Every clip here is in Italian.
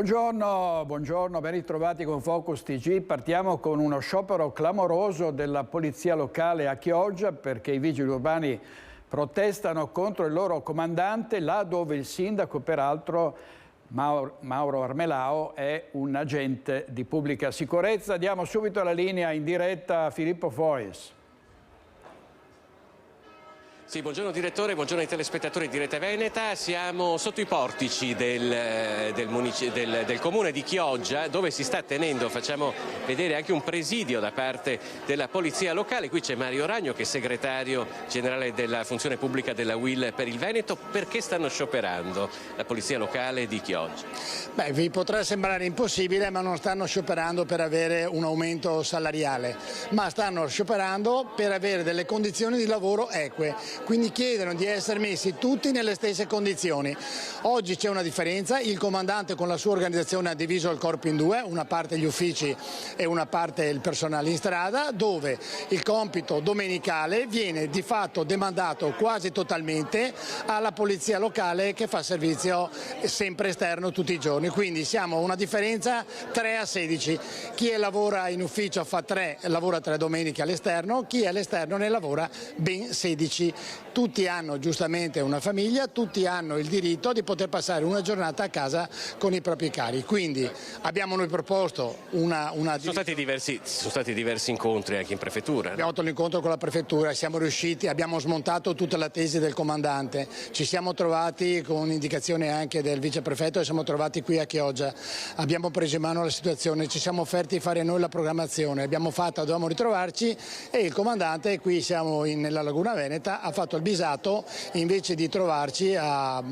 Buongiorno, buongiorno, ben ritrovati con Focus TG. Partiamo con uno sciopero clamoroso della polizia locale a Chioggia perché i vigili urbani protestano contro il loro comandante là dove il sindaco, peraltro Mauro Armelao, è un agente di pubblica sicurezza. Diamo subito la linea in diretta a Filippo Fois. Sì, buongiorno direttore, buongiorno ai telespettatori di Rete Veneta. Siamo sotto i portici del comune di Chioggia, dove si sta tenendo, facciamo vedere, anche un presidio da parte della polizia locale. Qui c'è Mario Ragno, che è segretario generale della funzione pubblica della UIL per il Veneto. Perché stanno scioperando la polizia locale di Chioggia? Beh, vi potrà sembrare impossibile, ma non stanno scioperando per avere un aumento salariale, ma stanno scioperando per avere delle condizioni di lavoro eque. Quindi chiedono di essere messi tutti nelle stesse condizioni. Oggi c'è una differenza, il comandante con la sua organizzazione ha diviso il corpo in due, una parte gli uffici e una parte il personale in strada, dove il compito domenicale viene di fatto demandato quasi totalmente alla polizia locale, che fa servizio sempre esterno tutti i giorni. Quindi siamo una differenza 3 a 16. Chi lavora in ufficio lavora 3 domeniche all'esterno, chi è all'esterno ne lavora ben 16. Tutti hanno giustamente una famiglia, tutti hanno il diritto di poter passare una giornata a casa con i propri cari. Quindi abbiamo noi proposto una Sono stati diversi incontri anche in prefettura. Abbiamo fatto l'incontro con la prefettura, siamo riusciti, abbiamo smontato tutta la tesi del comandante, ci siamo trovati con indicazione anche del viceprefetto e siamo trovati qui a Chioggia, abbiamo preso in mano la situazione, ci siamo offerti di fare noi la programmazione, abbiamo fatto, dovevamo ritrovarci e il comandante, qui siamo nella Laguna Veneta, ha fatto il bisato, invece di trovarci ha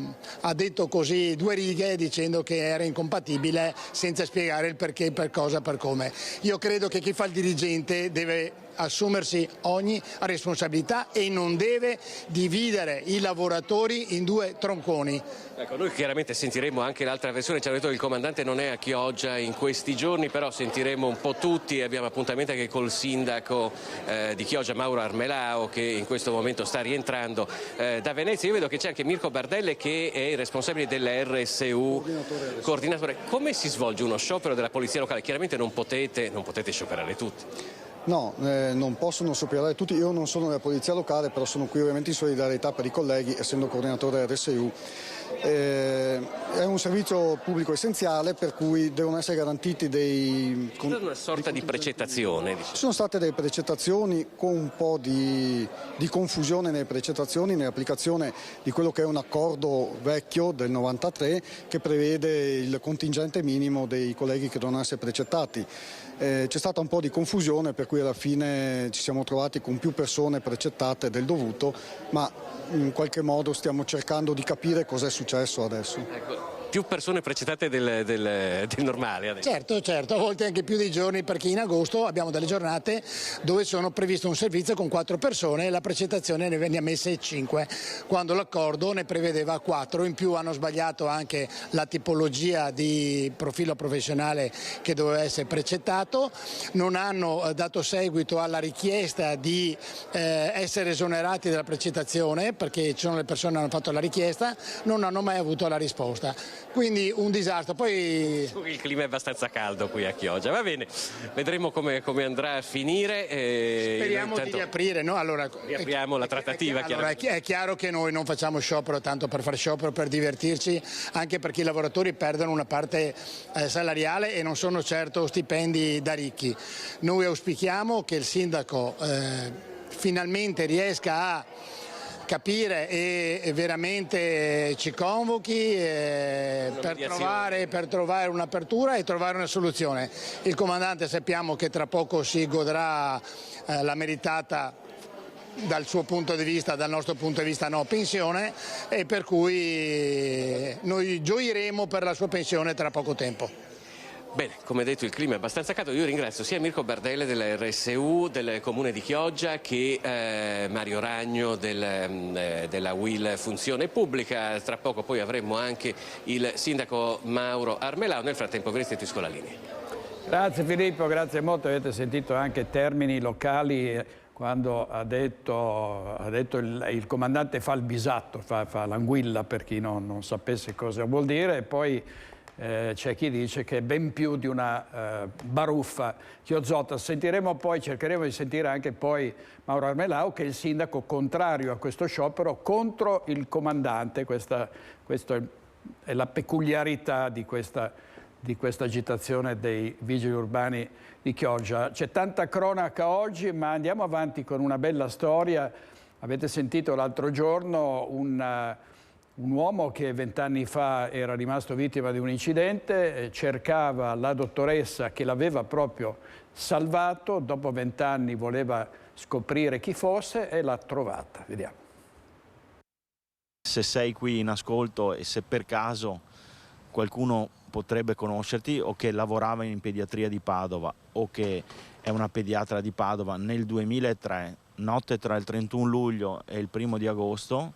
detto così 2 righe dicendo che era incompatibile senza spiegare il perché, per cosa, per come. Io credo che chi fa il dirigente deve assumersi ogni responsabilità e non deve dividere i lavoratori in 2 tronconi. Ecco, noi chiaramente sentiremo anche l'altra versione, ci ha detto che il comandante non è a Chioggia in questi giorni, però sentiremo un po' tutti, abbiamo appuntamento anche col sindaco di Chioggia, Mauro Armelao, che in questo momento sta rientrando da Venezia. Io vedo che c'è anche Mirko Bardelle, che è il responsabile della RSU, coordinatore. Come si svolge uno sciopero della polizia locale? Chiaramente non potete scioperare tutti. No, non possono scioperare tutti, io non sono della polizia locale, però sono qui ovviamente in solidarietà per i colleghi, essendo coordinatore RSU. È un servizio pubblico essenziale, per cui devono essere garantiti una sorta di precettazione. Ci sono state delle precettazioni con un po' di confusione nelle precettazioni, nell'applicazione di quello che è un accordo vecchio del 93 che prevede il contingente minimo dei colleghi che devono essere precettati. C'è stata un po' di confusione, per cui alla fine ci siamo trovati con più persone precettate del dovuto, ma in qualche modo stiamo cercando di capire cos'è successo adesso. Ecco, più persone precettate del normale adesso. Certo, a volte anche più dei giorni, perché in agosto abbiamo delle giornate dove sono previsto un servizio con 4 persone e la precettazione ne ha messe 5, quando l'accordo ne prevedeva 4. In più hanno sbagliato anche la tipologia di profilo professionale che doveva essere precettato, non hanno dato seguito alla richiesta di essere esonerati dalla precettazione, perché ci sono le persone che hanno fatto la richiesta, non hanno mai avuto la risposta. Quindi un disastro. Poi il clima è abbastanza caldo qui a Chioggia, va bene, vedremo come andrà a finire. Speriamo di riaprire, no? Riapriamo la trattativa. È chiaro che noi non facciamo sciopero tanto per fare sciopero, per divertirci, anche perché i lavoratori perdono una parte salariale e non sono certo stipendi da ricchi. Noi auspichiamo che il sindaco finalmente riesca a capire e veramente ci convochi per trovare un'apertura e trovare una soluzione. Il comandante sappiamo che tra poco si godrà la meritata, dal suo punto di vista, dal nostro punto di vista no, pensione, e per cui noi gioiremo per la sua pensione tra poco tempo. Bene, come detto il clima è abbastanza caldo, io ringrazio sia Mirko Bardelle della RSU del Comune di Chioggia che Mario Ragno della UIL Funzione Pubblica. Tra poco poi avremo anche il sindaco Mauro Armelao. Nel frattempo vi restituisco la linea. Grazie Filippo, grazie molto. Avete sentito anche termini locali quando ha detto il comandante fa il bisatto, fa l'anguilla per chi non sapesse cosa vuol dire, e poi c'è chi dice che è ben più di una baruffa chiozzotta. Sentiremo poi, cercheremo di sentire anche poi Mauro Armelau, che è il sindaco contrario a questo sciopero contro il comandante. Questa è la peculiarità di questa agitazione dei vigili urbani di Chioggia. C'è tanta cronaca oggi, ma andiamo avanti con una bella storia. Avete sentito l'altro giorno un uomo che 20 anni fa era rimasto vittima di un incidente, cercava la dottoressa che l'aveva proprio salvato, dopo 20 anni voleva scoprire chi fosse e l'ha trovata. Vediamo. Se sei qui in ascolto e se per caso qualcuno potrebbe conoscerti o che lavorava in pediatria di Padova o che è una pediatra di Padova nel 2003, notte tra il 31 luglio e il 1 di agosto,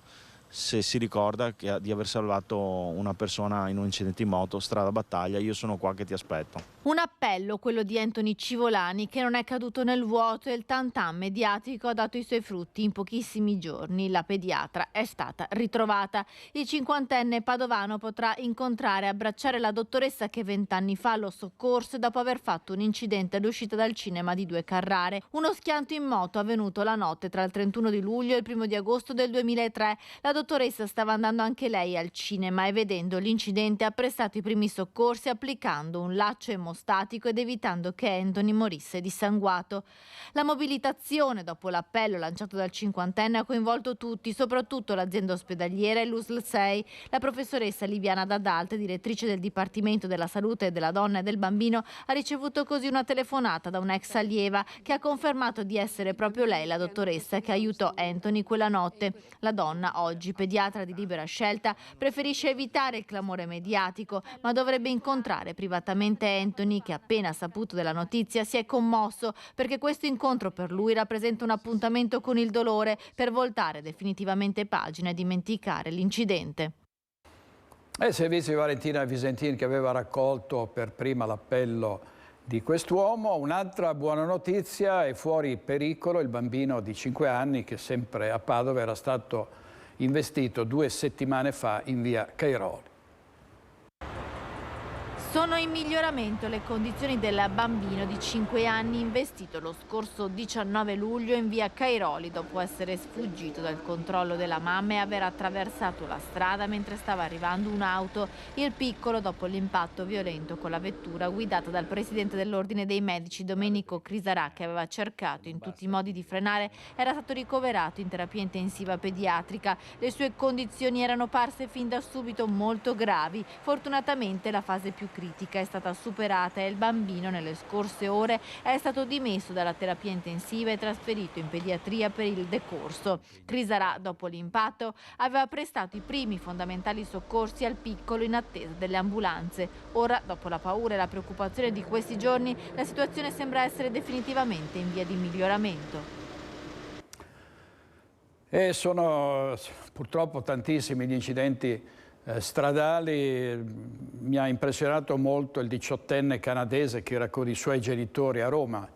se si ricorda di aver salvato una persona in un incidente in moto, strada Battaglia, io sono qua che ti aspetto. Un appello, quello di Anthony Civolani, che non è caduto nel vuoto e il tantam mediatico ha dato i suoi frutti. In pochissimi giorni la pediatra è stata ritrovata. Il 50enne padovano potrà incontrare e abbracciare la dottoressa che 20 anni fa lo soccorse dopo aver fatto un incidente all'uscita dal cinema di Due Carrare. Uno schianto in moto avvenuto la notte tra il 31 di luglio e il 1 di agosto del 2003. La dottoressa stava andando anche lei al cinema e vedendo l'incidente ha prestato i primi soccorsi applicando un laccio emostatico ed evitando che Anthony morisse dissanguato. La mobilitazione dopo l'appello lanciato dal 50enne ha coinvolto tutti, soprattutto l'azienda ospedaliera e l'USL 6. La professoressa Liviana D'Adalte, direttrice del Dipartimento della Salute della Donna e del Bambino, ha ricevuto così una telefonata da un'ex allieva che ha confermato di essere proprio lei la dottoressa che aiutò Anthony quella notte. La donna, oggi pediatra di libera scelta, preferisce evitare il clamore mediatico, ma dovrebbe incontrare privatamente Anthony, che appena saputo della notizia si è commosso perché questo incontro per lui rappresenta un appuntamento con il dolore per voltare definitivamente pagina e dimenticare l'incidente. Il servizio di Valentina Visentin che aveva raccolto per prima l'appello di quest'uomo. Un'altra buona notizia: è fuori pericolo il bambino di 5 anni che sempre a Padova era stato investito 2 settimane fa in via Cairoli. Sono in miglioramento le condizioni del bambino di 5 anni investito lo scorso 19 luglio in via Cairoli dopo essere sfuggito dal controllo della mamma e aver attraversato la strada mentre stava arrivando un'auto. Il piccolo, dopo l'impatto violento con la vettura guidata dal presidente dell'Ordine dei Medici Domenico Crisarà, che aveva cercato in tutti i modi di frenare, era stato ricoverato in terapia intensiva pediatrica. Le sue condizioni erano parse fin da subito molto gravi. Fortunatamente la fase più critica è stata superata e il bambino nelle scorse ore è stato dimesso dalla terapia intensiva e trasferito in pediatria per il decorso. Crisarà, dopo l'impatto, aveva prestato i primi fondamentali soccorsi al piccolo in attesa delle ambulanze. Ora, dopo la paura e la preoccupazione di questi giorni, la situazione sembra essere definitivamente in via di miglioramento. E sono purtroppo tantissimi gli incidenti stradali. Mi ha impressionato molto il 18enne canadese che era con i suoi genitori a Roma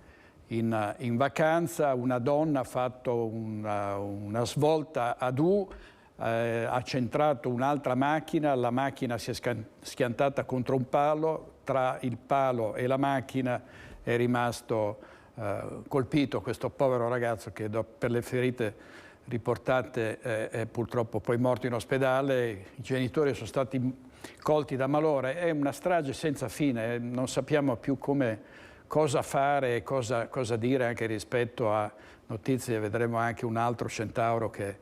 in vacanza. Una donna ha fatto una svolta ad U, ha centrato un'altra macchina, la macchina si è schiantata contro un palo, tra il palo e la macchina è rimasto colpito questo povero ragazzo che per le ferite riportate è purtroppo poi morto in ospedale. I genitori sono stati colti da malore. È una strage senza fine, non sappiamo più cosa fare, cosa dire anche rispetto a notizie. Vedremo anche un altro centauro che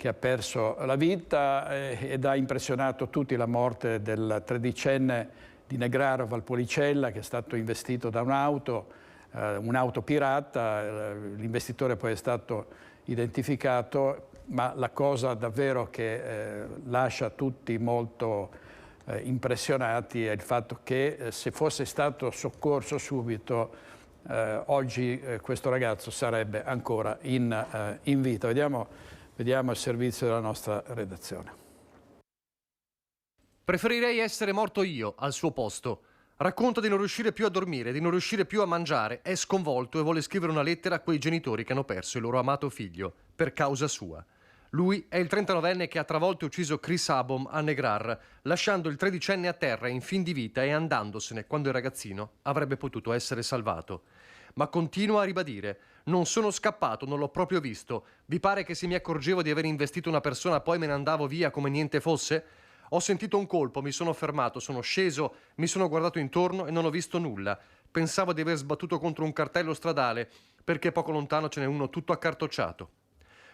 ha perso la vita ed ha impressionato tutti la morte del 13enne di Negraro Valpolicella, che è stato investito da un'auto pirata. L'investitore poi è stato identificato, ma la cosa davvero che lascia tutti molto impressionati è il fatto che se fosse stato soccorso subito oggi questo ragazzo sarebbe ancora in vita. Vediamo il servizio della nostra redazione. Preferirei essere morto io al suo posto. Racconta di non riuscire più a dormire, di non riuscire più a mangiare, è sconvolto e vuole scrivere una lettera a quei genitori che hanno perso il loro amato figlio per causa sua. Lui è il 39enne che ha travolto e ucciso Chris Abom a Negrar, lasciando il 13enne a terra in fin di vita e andandosene quando il ragazzino avrebbe potuto essere salvato. Ma continua a ribadire: non sono scappato, non l'ho proprio visto. Vi pare che se mi accorgevo di aver investito una persona poi me ne andavo via come niente fosse? Ho sentito un colpo, mi sono fermato, sono sceso, mi sono guardato intorno e non ho visto nulla. Pensavo di aver sbattuto contro un cartello stradale, perché poco lontano ce n'è uno tutto accartocciato.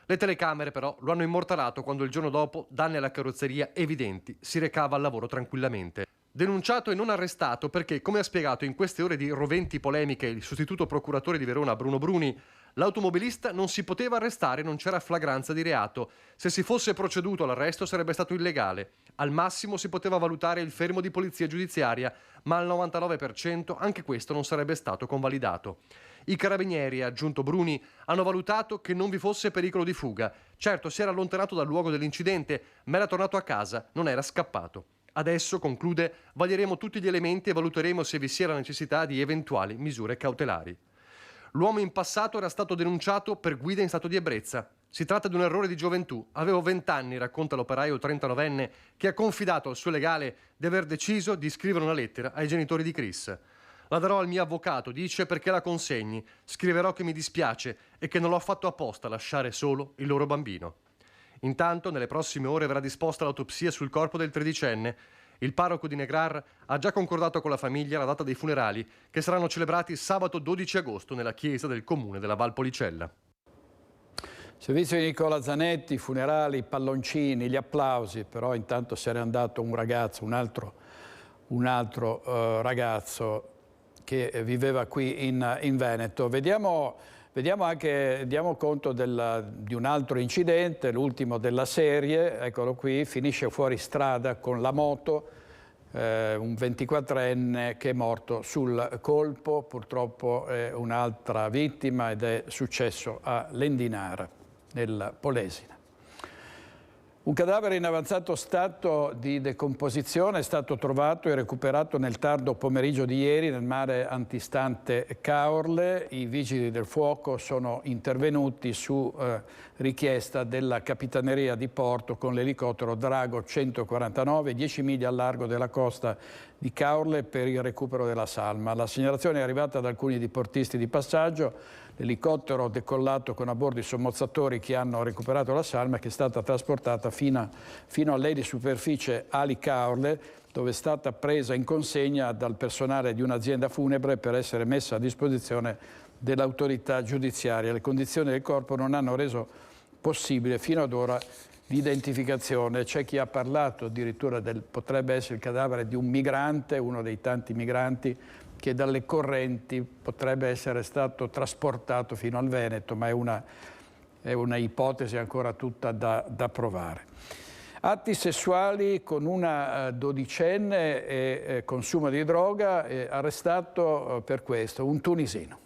Le telecamere però lo hanno immortalato quando il giorno dopo, danni alla carrozzeria evidenti, si recava al lavoro tranquillamente. Denunciato e non arrestato perché, come ha spiegato in queste ore di roventi polemiche il sostituto procuratore di Verona Bruno Bruni, l'automobilista non si poteva arrestare, non c'era flagranza di reato. Se si fosse proceduto all'arresto sarebbe stato illegale. Al massimo si poteva valutare il fermo di polizia giudiziaria, ma al 99% anche questo non sarebbe stato convalidato. I carabinieri, ha aggiunto Bruni, hanno valutato che non vi fosse pericolo di fuga. Certo, si era allontanato dal luogo dell'incidente, ma era tornato a casa, non era scappato. Adesso, conclude, vaglieremo tutti gli elementi e valuteremo se vi sia la necessità di eventuali misure cautelari. L'uomo in passato era stato denunciato per guida in stato di ebbrezza. Si tratta di un errore di gioventù. Avevo 20 anni, racconta l'operaio 39enne, che ha confidato al suo legale di aver deciso di scrivere una lettera ai genitori di Chris. La darò al mio avvocato, dice, perché la consegni. Scriverò che mi dispiace e che non l'ho fatto apposta a lasciare solo il loro bambino. Intanto, nelle prossime ore verrà disposta l'autopsia sul corpo del 13enne. Il parroco di Negrar ha già concordato con la famiglia la data dei funerali, che saranno celebrati sabato 12 agosto nella chiesa del comune della Valpolicella. Servizio di Nicola Zanetti, funerali, palloncini, gli applausi, però intanto se n'è andato un ragazzo, un altro ragazzo che viveva qui in Veneto. Diamo conto di un altro incidente, l'ultimo della serie, eccolo qui, finisce fuori strada con la moto, un 24enne che è morto sul colpo, purtroppo è un'altra vittima ed è successo a Lendinara, nel Polesine. Un cadavere in avanzato stato di decomposizione è stato trovato e recuperato nel tardo pomeriggio di ieri nel mare antistante Caorle. I vigili del fuoco sono intervenuti su richiesta della Capitaneria di Porto con l'elicottero Drago 149, 10 miglia a largo della costa di Caorle per il recupero della salma. La segnalazione è arrivata da alcuni diportisti di passaggio. L'elicottero decollato con a bordo i sommozzatori che hanno recuperato la salma, che è stata trasportata fino all'E di superficie Ali Caorle, dove è stata presa in consegna dal personale di un'azienda funebre per essere messa a disposizione dell'autorità giudiziaria. Le condizioni del corpo non hanno reso possibile fino ad ora l'identificazione. C'è chi ha parlato addirittura potrebbe essere il cadavere di un migrante, uno dei tanti migranti che dalle correnti potrebbe essere stato trasportato fino al Veneto, ma è una ipotesi ancora tutta da provare. Atti sessuali con una dodicenne e consumo di droga, arrestato per questo un tunisino.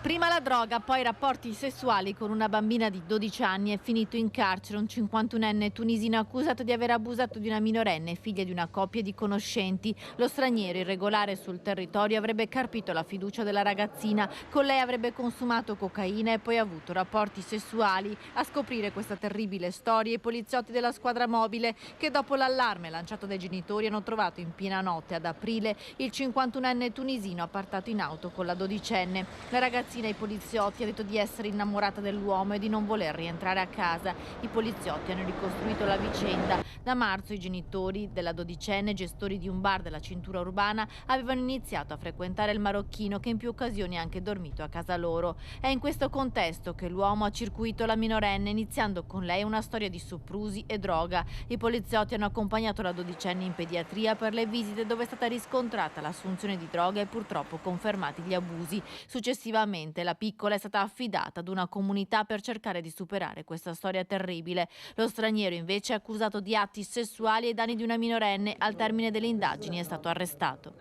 Prima la droga, poi i rapporti sessuali con una bambina di 12 anni. È finito in carcere un 51enne tunisino accusato di aver abusato di una minorenne, figlia di una coppia di conoscenti. Lo straniero irregolare sul territorio avrebbe carpito la fiducia della ragazzina. Con lei avrebbe consumato cocaina e poi avuto rapporti sessuali. A scoprire questa terribile storia i poliziotti della squadra mobile, che dopo l'allarme lanciato dai genitori hanno trovato in piena notte ad aprile il 51enne tunisino appartato in auto con la dodicenne. La ragazzina ai poliziotti ha detto di essere innamorata dell'uomo e di non voler rientrare a casa. I poliziotti hanno ricostruito la vicenda. Da marzo i genitori della dodicenne, gestori di un bar della cintura urbana, avevano iniziato a frequentare il marocchino, che in più occasioni ha anche dormito a casa loro. È in questo contesto che l'uomo ha circuito la minorenne, iniziando con lei una storia di soprusi e droga. I poliziotti hanno accompagnato la dodicenne in pediatria per le visite, dove è stata riscontrata l'assunzione di droga e purtroppo confermati gli abusi. Successivamente la piccola è stata affidata ad una comunità per cercare di superare questa storia terribile. Lo straniero invece è accusato di atti sessuali ai danni di una minorenne. Al termine delle indagini è stato arrestato.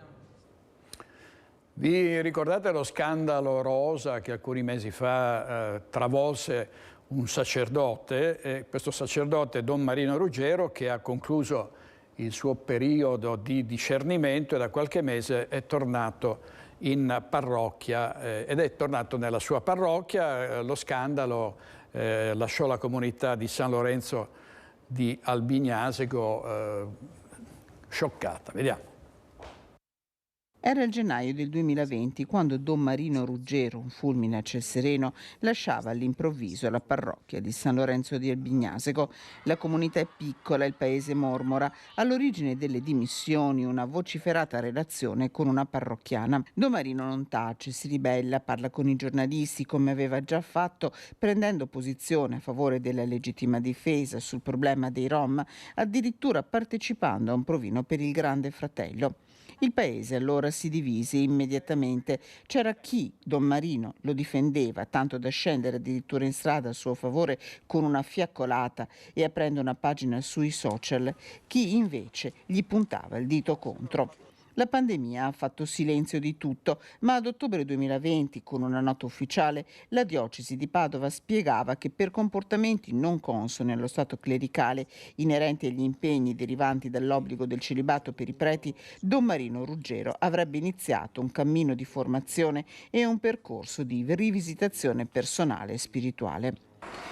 Vi ricordate lo scandalo Rosa che alcuni mesi fa travolse un sacerdote? Questo sacerdote, Don Marino Ruggero, che ha concluso il suo periodo di discernimento e da qualche mese è tornato in parrocchia ed è tornato nella sua parrocchia. Lo scandalo lasciò la comunità di San Lorenzo di Albignasego scioccata. Vediamo. Era il gennaio del 2020 quando Don Marino Ruggero, un fulmine a ciel sereno, lasciava all'improvviso la parrocchia di San Lorenzo di Albignasego. La comunità è piccola, il paese mormora. All'origine delle dimissioni una vociferata relazione con una parrocchiana. Don Marino non tace, si ribella, parla con i giornalisti come aveva già fatto, prendendo posizione a favore della legittima difesa sul problema dei Rom, addirittura partecipando a un provino per il Grande Fratello. Il paese allora si divise immediatamente. C'era chi, Don Marino, lo difendeva, tanto da scendere addirittura in strada a suo favore con una fiaccolata e aprendo una pagina sui social, chi invece gli puntava il dito contro. La pandemia ha fatto silenzio di tutto, ma ad ottobre 2020, con una nota ufficiale, la diocesi di Padova spiegava che per comportamenti non consoni allo stato clericale, inerenti agli impegni derivanti dall'obbligo del celibato per i preti, Don Marino Ruggero avrebbe iniziato un cammino di formazione e un percorso di rivisitazione personale e spirituale.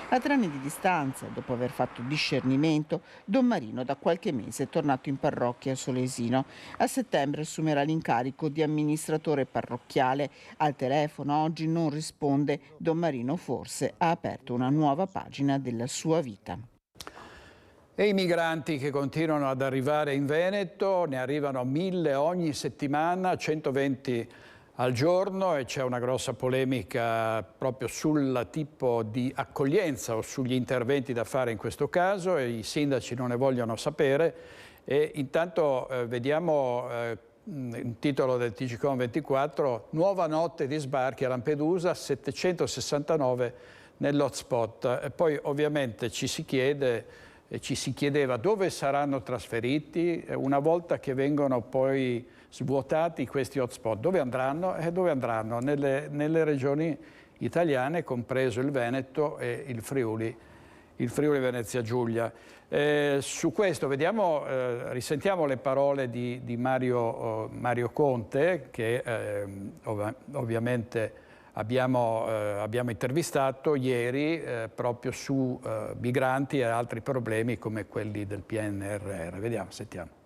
A 3 anni di distanza, dopo aver fatto discernimento, Don Marino da qualche mese è tornato in parrocchia a Solesino. A settembre assumerà l'incarico di amministratore parrocchiale. Al telefono oggi non risponde. Don Marino forse ha aperto una nuova pagina della sua vita. E i migranti che continuano ad arrivare in Veneto, ne arrivano 1000 ogni settimana, 120 al giorno, e c'è una grossa polemica proprio sul tipo di accoglienza o sugli interventi da fare in questo caso, e i sindaci non ne vogliono sapere. E intanto vediamo il titolo del TGcom 24, nuova notte di sbarchi a Lampedusa, 769 nell'hotspot. E poi ovviamente ci si chiedeva dove saranno trasferiti una volta che vengono poi svuotati questi hotspot. Dove andranno? Dove andranno? Nelle regioni italiane, compreso il Veneto e il Friuli Venezia Giulia. Su questo vediamo, risentiamo le parole di Mario Conte, che ovviamente abbiamo intervistato ieri proprio su migranti e altri problemi come quelli del PNRR. Vediamo, sentiamo.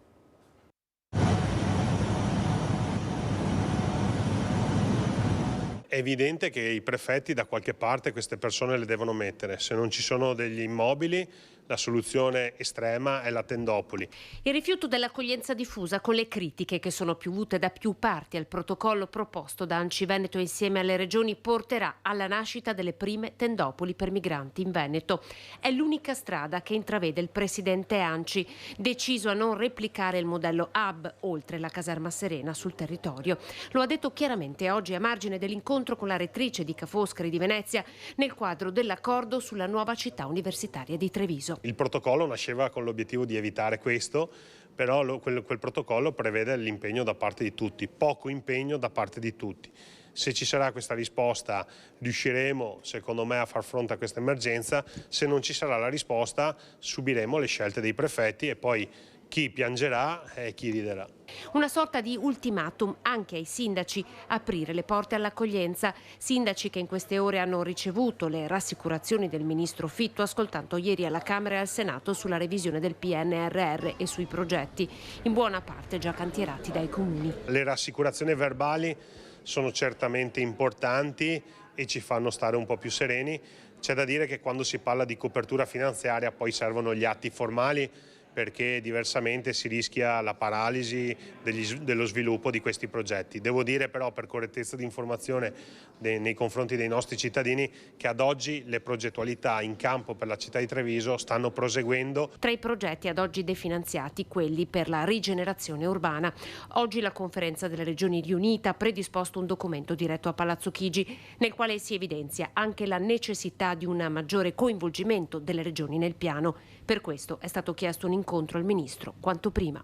È evidente che i prefetti da qualche parte queste persone le devono mettere. Se non ci sono degli immobili, la soluzione estrema è la tendopoli. Il rifiuto dell'accoglienza diffusa, con le critiche che sono piovute da più parti al protocollo proposto da ANCI Veneto insieme alle regioni, porterà alla nascita delle prime tendopoli per migranti in Veneto. È l'unica strada che intravede il presidente ANCI, deciso a non replicare il modello hub oltre la caserma Serena sul territorio. Lo ha detto chiaramente oggi a margine dell'incontro con la rettrice di Ca' Foscari di Venezia nel quadro dell'accordo sulla nuova città universitaria di Treviso. Il protocollo nasceva con l'obiettivo di evitare questo, però quel protocollo prevede l'impegno da parte di tutti, poco impegno da parte di tutti. Se ci sarà questa risposta riusciremo, secondo me, a far fronte a questa emergenza. Se non ci sarà la risposta subiremo le scelte dei prefetti e poi chi piangerà e chi riderà. Una sorta di ultimatum anche ai sindaci, aprire le porte all'accoglienza. Sindaci che in queste ore hanno ricevuto le rassicurazioni del ministro Fitto, ascoltato ieri alla Camera e al Senato sulla revisione del PNRR e sui progetti, in buona parte già cantierati dai comuni. Le rassicurazioni verbali sono certamente importanti e ci fanno stare un po' più sereni. C'è da dire che quando si parla di copertura finanziaria poi servono gli atti formali, perché diversamente si rischia la paralisi dello sviluppo di questi progetti. Devo dire però, per correttezza di informazione nei confronti dei nostri cittadini, che ad oggi le progettualità in campo per la città di Treviso stanno proseguendo. Tra i progetti ad oggi definanziati, quelli per la rigenerazione urbana. Oggi la Conferenza delle Regioni riunita ha predisposto un documento diretto a Palazzo Chigi, nel quale si evidenzia anche la necessità di un maggiore coinvolgimento delle regioni nel piano. Per questo è stato chiesto un incontro al Ministro quanto prima.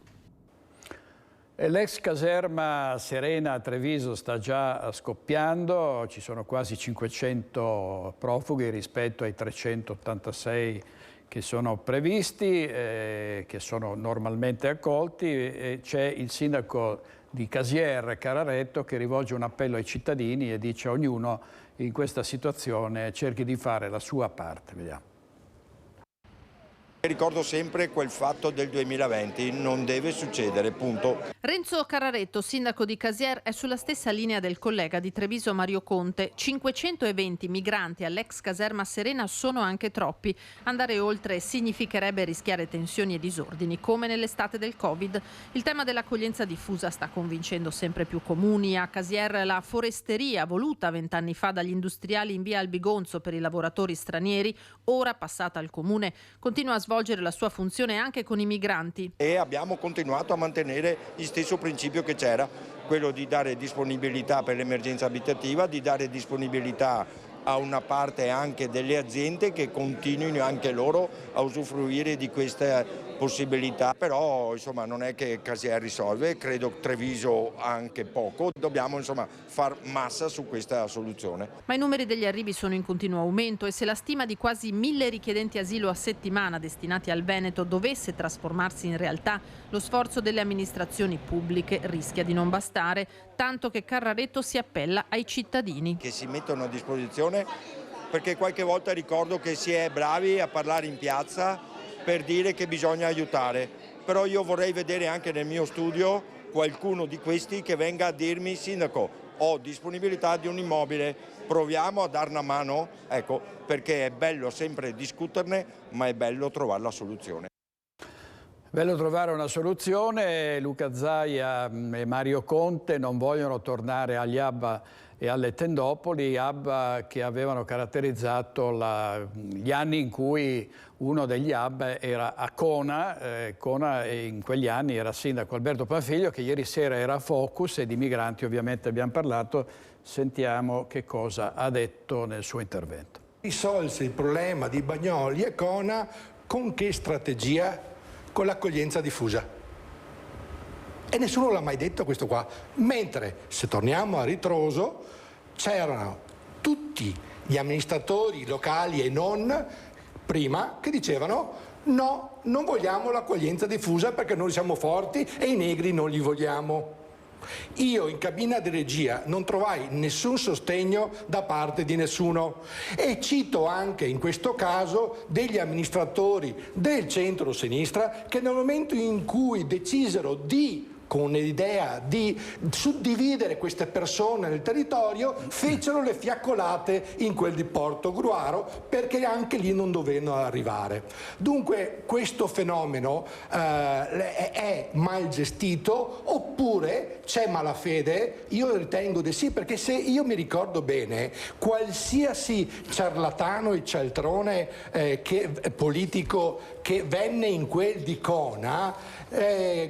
L'ex caserma Serena a Treviso sta già scoppiando, ci sono quasi 500 profughi rispetto ai 386 che sono previsti, che sono normalmente accolti. C'è il sindaco di Casier Cararetto, che rivolge un appello ai cittadini e dice a ognuno in questa situazione cerchi di fare la sua parte. Vediamo. Ricordo sempre quel fatto del 2020, non deve succedere, punto. Renzo Cararetto, sindaco di Casier, è sulla stessa linea del collega di Treviso Mario Conte. 520 migranti all'ex caserma Serena sono anche troppi. Andare oltre significherebbe rischiare tensioni e disordini, come nell'estate del Covid. Il tema dell'accoglienza diffusa sta convincendo sempre più comuni. A Casier la foresteria, voluta 20 anni fa dagli industriali in via Albigonzo per i lavoratori stranieri, ora passata al comune, continua a svolgere la sua funzione anche con i migranti. E abbiamo continuato a mantenere il stesso principio che c'era, quello di dare disponibilità per l'emergenza abitativa, di dare disponibilità a una parte anche delle aziende che continuino anche loro a usufruire di queste possibilità. Però insomma non è che Casier risolve, credo Treviso anche poco, dobbiamo insomma far massa su questa soluzione. Ma i numeri degli arrivi sono in continuo aumento e se la stima di quasi 1000 richiedenti asilo a settimana destinati al Veneto dovesse trasformarsi in realtà, lo sforzo delle amministrazioni pubbliche rischia di non bastare, tanto che Cararetto si appella ai cittadini. Che si mettono a disposizione, perché qualche volta ricordo che si è bravi a parlare in piazza per dire che bisogna aiutare, però io vorrei vedere anche nel mio studio qualcuno di questi che venga a dirmi: sindaco, ho disponibilità di un immobile, proviamo a dare una mano, ecco, perché è bello sempre discuterne, ma è bello trovare la soluzione. Bello trovare una soluzione. Luca Zaia e Mario Conte non vogliono tornare agli hub e alle tendopoli, hub che avevano caratterizzato gli anni in cui uno degli hub era a Cona. Cona in quegli anni era sindaco Alberto Panfiglio, che ieri sera era a Focus e di migranti ovviamente abbiamo parlato. Sentiamo che cosa ha detto nel suo intervento. Risolse il problema di Bagnoli e Cona con che strategia? Con l'accoglienza diffusa. E nessuno l'ha mai detto questo qua. Mentre, se torniamo a ritroso, c'erano tutti gli amministratori locali e non, prima, che dicevano: no, non vogliamo l'accoglienza diffusa perché noi siamo forti e i negri non li vogliamo. Io in cabina di regia non trovai nessun sostegno da parte di nessuno e cito anche in questo caso degli amministratori del centro-sinistra che nel momento in cui decisero con l'idea di suddividere queste persone nel territorio, fecero le fiaccolate in quel di Portogruaro perché anche lì non dovevano arrivare. Dunque questo fenomeno è mal gestito oppure c'è malafede? Io ritengo di sì, perché se io mi ricordo bene, qualsiasi ciarlatano e cialtrone politico che venne in quel di Cona,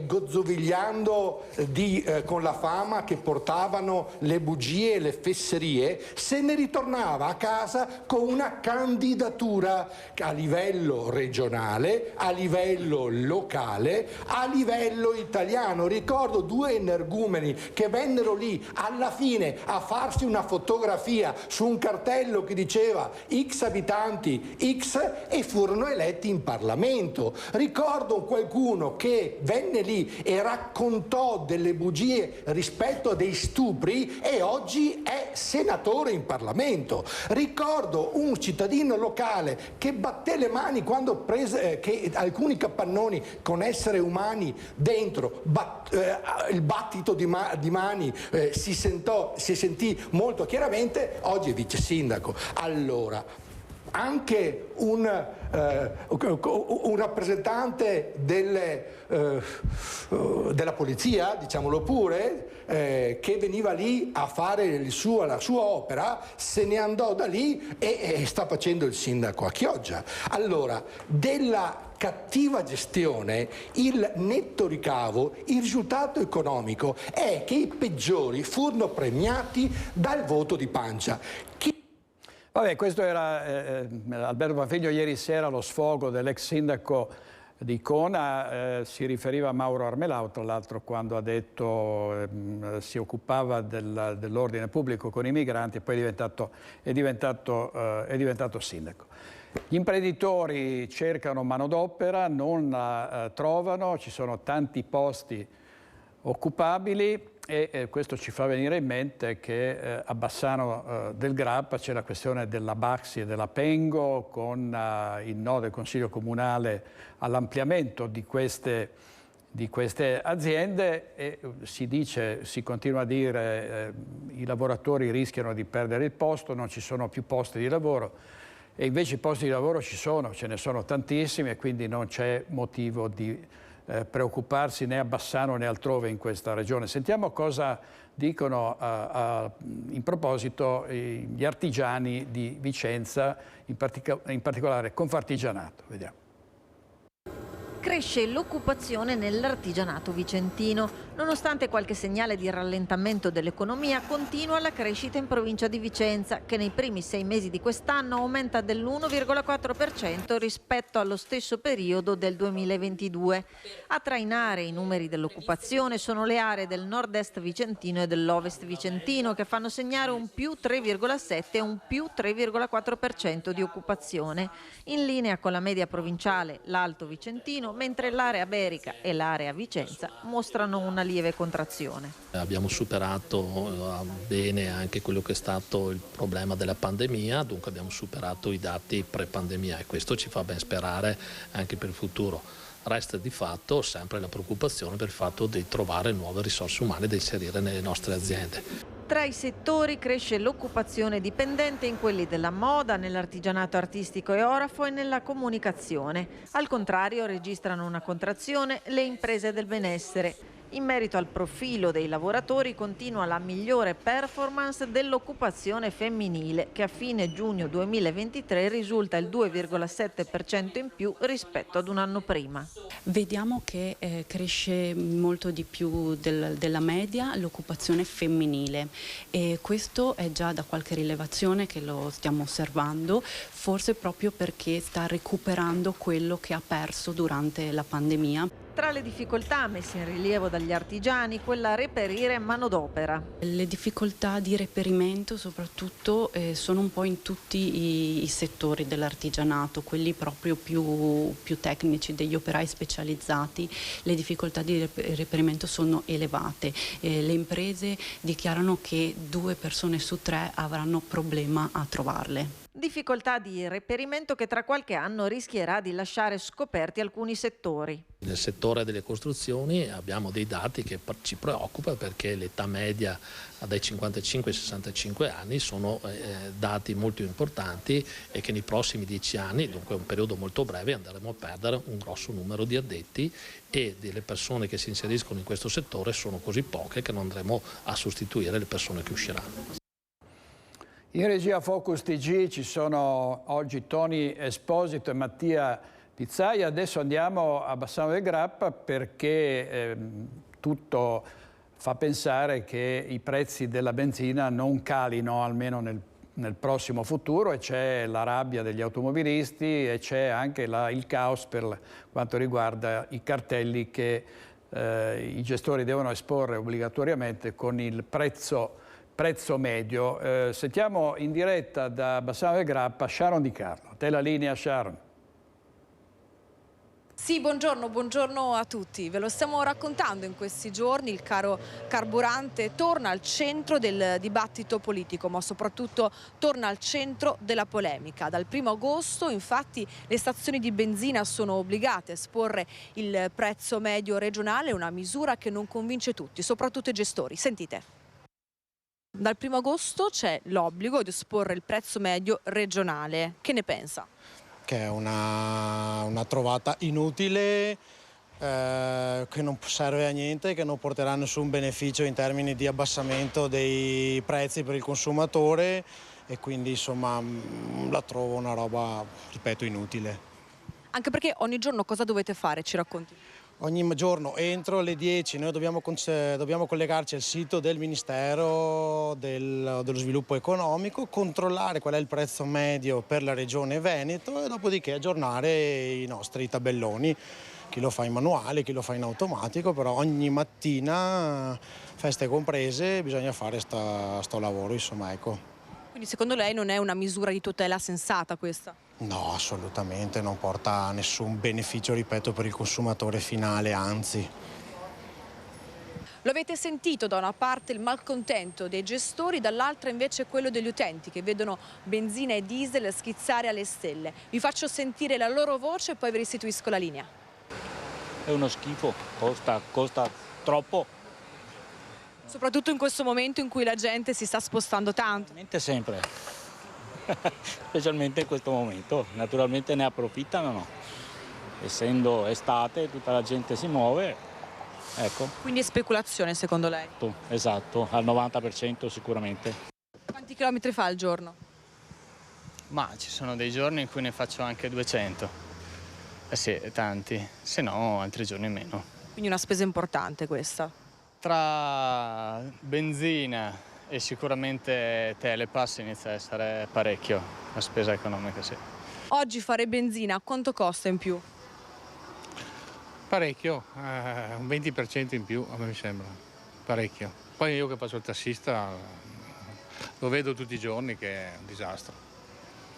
gozzovigliando con la fama che portavano le bugie e le fesserie, se ne ritornava a casa con una candidatura a livello regionale, a livello locale, a livello italiano. Ricordo 2 energumeni che vennero lì alla fine a farsi una fotografia su un cartello che diceva X abitanti X e furono eletti in Parlamento. Ricordo qualcuno che venne lì e raccontò delle bugie rispetto a dei stupri e oggi è senatore in Parlamento. Ricordo un cittadino locale che batté le mani quando prese che alcuni capannoni con esseri umani dentro, il battito di mani si sentì molto chiaramente, oggi è vice sindaco. Allora, anche un rappresentante della polizia, diciamolo pure, che veniva lì a fare la sua opera, se ne andò da lì e sta facendo il sindaco a Chioggia. Allora, della cattiva gestione, il netto ricavo, il risultato economico è che i peggiori furono premiati dal voto di pancia. Vabbè, questo era Alberto Panfiglio ieri sera, lo sfogo dell'ex sindaco di Cona, si riferiva a Mauro Armelao, tra l'altro, quando ha detto si occupava dell'ordine pubblico con i migranti e poi è diventato sindaco. Gli imprenditori cercano manodopera, non la trovano, ci sono tanti posti occupabili e questo ci fa venire in mente che a Bassano del Grappa c'è la questione della Baxi e della Pengo con il no del Consiglio Comunale all'ampliamento di queste aziende e si continua a dire i lavoratori rischiano di perdere il posto, non ci sono più posti di lavoro e invece i posti di lavoro ci sono, ce ne sono tantissimi e quindi non c'è motivo di preoccuparsi né a Bassano né altrove in questa regione. Sentiamo cosa dicono in proposito gli artigiani di Vicenza, in particolare Confartigianato. Vediamo. Cresce l'occupazione nell'artigianato vicentino. Nonostante qualche segnale di rallentamento dell'economia, continua la crescita in provincia di Vicenza, che nei primi 6 mesi di quest'anno aumenta dell'1,4% rispetto allo stesso periodo del 2022. A trainare i numeri dell'occupazione sono le aree del nord-est vicentino e dell'ovest vicentino, che fanno segnare un più 3,7 e un più 3,4% di occupazione. In linea con la media provinciale, l'Alto Vicentino, mentre l'area Berica e l'area Vicenza mostrano una lieve contrazione. Abbiamo superato bene anche quello che è stato il problema della pandemia, dunque abbiamo superato i dati pre-pandemia e questo ci fa ben sperare anche per il futuro. Resta di fatto sempre la preoccupazione per il fatto di trovare nuove risorse umane da inserire nelle nostre aziende. Tra i settori cresce l'occupazione dipendente in quelli della moda, nell'artigianato artistico e orafo e nella comunicazione. Al contrario, registrano una contrazione le imprese del benessere. In merito al profilo dei lavoratori continua la migliore performance dell'occupazione femminile, che a fine giugno 2023 risulta il 2,7% in più rispetto ad un anno prima. Vediamo che cresce molto di più della media l'occupazione femminile e questo è già da qualche rilevazione che lo stiamo osservando, forse proprio perché sta recuperando quello che ha perso durante la pandemia. Tra le difficoltà messe in rilievo dagli artigiani, quella a reperire manodopera. Le difficoltà di reperimento soprattutto sono un po' in tutti i settori dell'artigianato, quelli proprio più tecnici, degli operai specializzati. Le difficoltà di reperimento sono elevate. Le imprese dichiarano che 2 persone su 3 avranno problema a trovarle. Difficoltà di reperimento che tra qualche anno rischierà di lasciare scoperti alcuni settori. Nel settore delle costruzioni abbiamo dei dati che ci preoccupa perché l'età media dai 55 ai 65 anni sono dati molto importanti e che nei prossimi 10 anni, dunque un periodo molto breve, andremo a perdere un grosso numero di addetti e delle persone che si inseriscono in questo settore sono così poche che non andremo a sostituire le persone che usciranno. In regia Focus TG ci sono oggi Tony Esposito e Mattia Pizzaia. Adesso andiamo a Bassano del Grappa perché tutto fa pensare che i prezzi della benzina non calino almeno nel prossimo futuro e c'è la rabbia degli automobilisti e c'è anche il caos per quanto riguarda i cartelli che i gestori devono esporre obbligatoriamente con il prezzo medio. Sentiamo in diretta da Bassano del Grappa Sharon Di Carlo. A te la linea, Sharon. Sì, buongiorno a tutti. Ve lo stiamo raccontando in questi giorni. Il caro carburante torna al centro del dibattito politico, ma soprattutto torna al centro della polemica. Dal 1° agosto, infatti, le stazioni di benzina sono obbligate a esporre il prezzo medio regionale, una misura che non convince tutti, soprattutto i gestori. Sentite. Dal 1° agosto c'è l'obbligo di esporre il prezzo medio regionale. Che ne pensa? Che è una trovata inutile, che non serve a niente, che non porterà nessun beneficio in termini di abbassamento dei prezzi per il consumatore e quindi insomma la trovo una roba, ripeto, inutile. Anche perché ogni giorno cosa dovete fare? Ci racconti? Ogni giorno entro le 10 noi dobbiamo collegarci al sito del Ministero dello Sviluppo Economico, controllare qual è il prezzo medio per la Regione Veneto e dopodiché aggiornare i nostri tabelloni. Chi lo fa in manuale, chi lo fa in automatico, però ogni mattina, feste comprese, bisogna fare sto lavoro, insomma, ecco. Quindi secondo lei non è una misura di tutela sensata questa? No, assolutamente, non porta nessun beneficio, ripeto, per il consumatore finale, anzi. Lo avete sentito, da una parte il malcontento dei gestori, dall'altra invece quello degli utenti che vedono benzina e diesel schizzare alle stelle. Vi faccio sentire la loro voce e poi vi restituisco la linea. È uno schifo, costa troppo. Soprattutto in questo momento in cui la gente si sta spostando tanto. Sempre, specialmente in questo momento. Naturalmente ne approfittano, no? Essendo estate tutta la gente si muove. Ecco. Quindi è speculazione secondo lei? Esatto, al 90% sicuramente. Quanti chilometri fa al giorno? Ma ci sono dei giorni in cui ne faccio anche 200. Sì, tanti, se no altri giorni meno. Quindi una spesa importante questa? Tra benzina e sicuramente Telepass inizia a essere parecchio la spesa economica, sì. Oggi fare benzina quanto costa in più? Parecchio, un 20% in più a me mi sembra, parecchio. Poi io che faccio il tassista lo vedo tutti i giorni che è un disastro.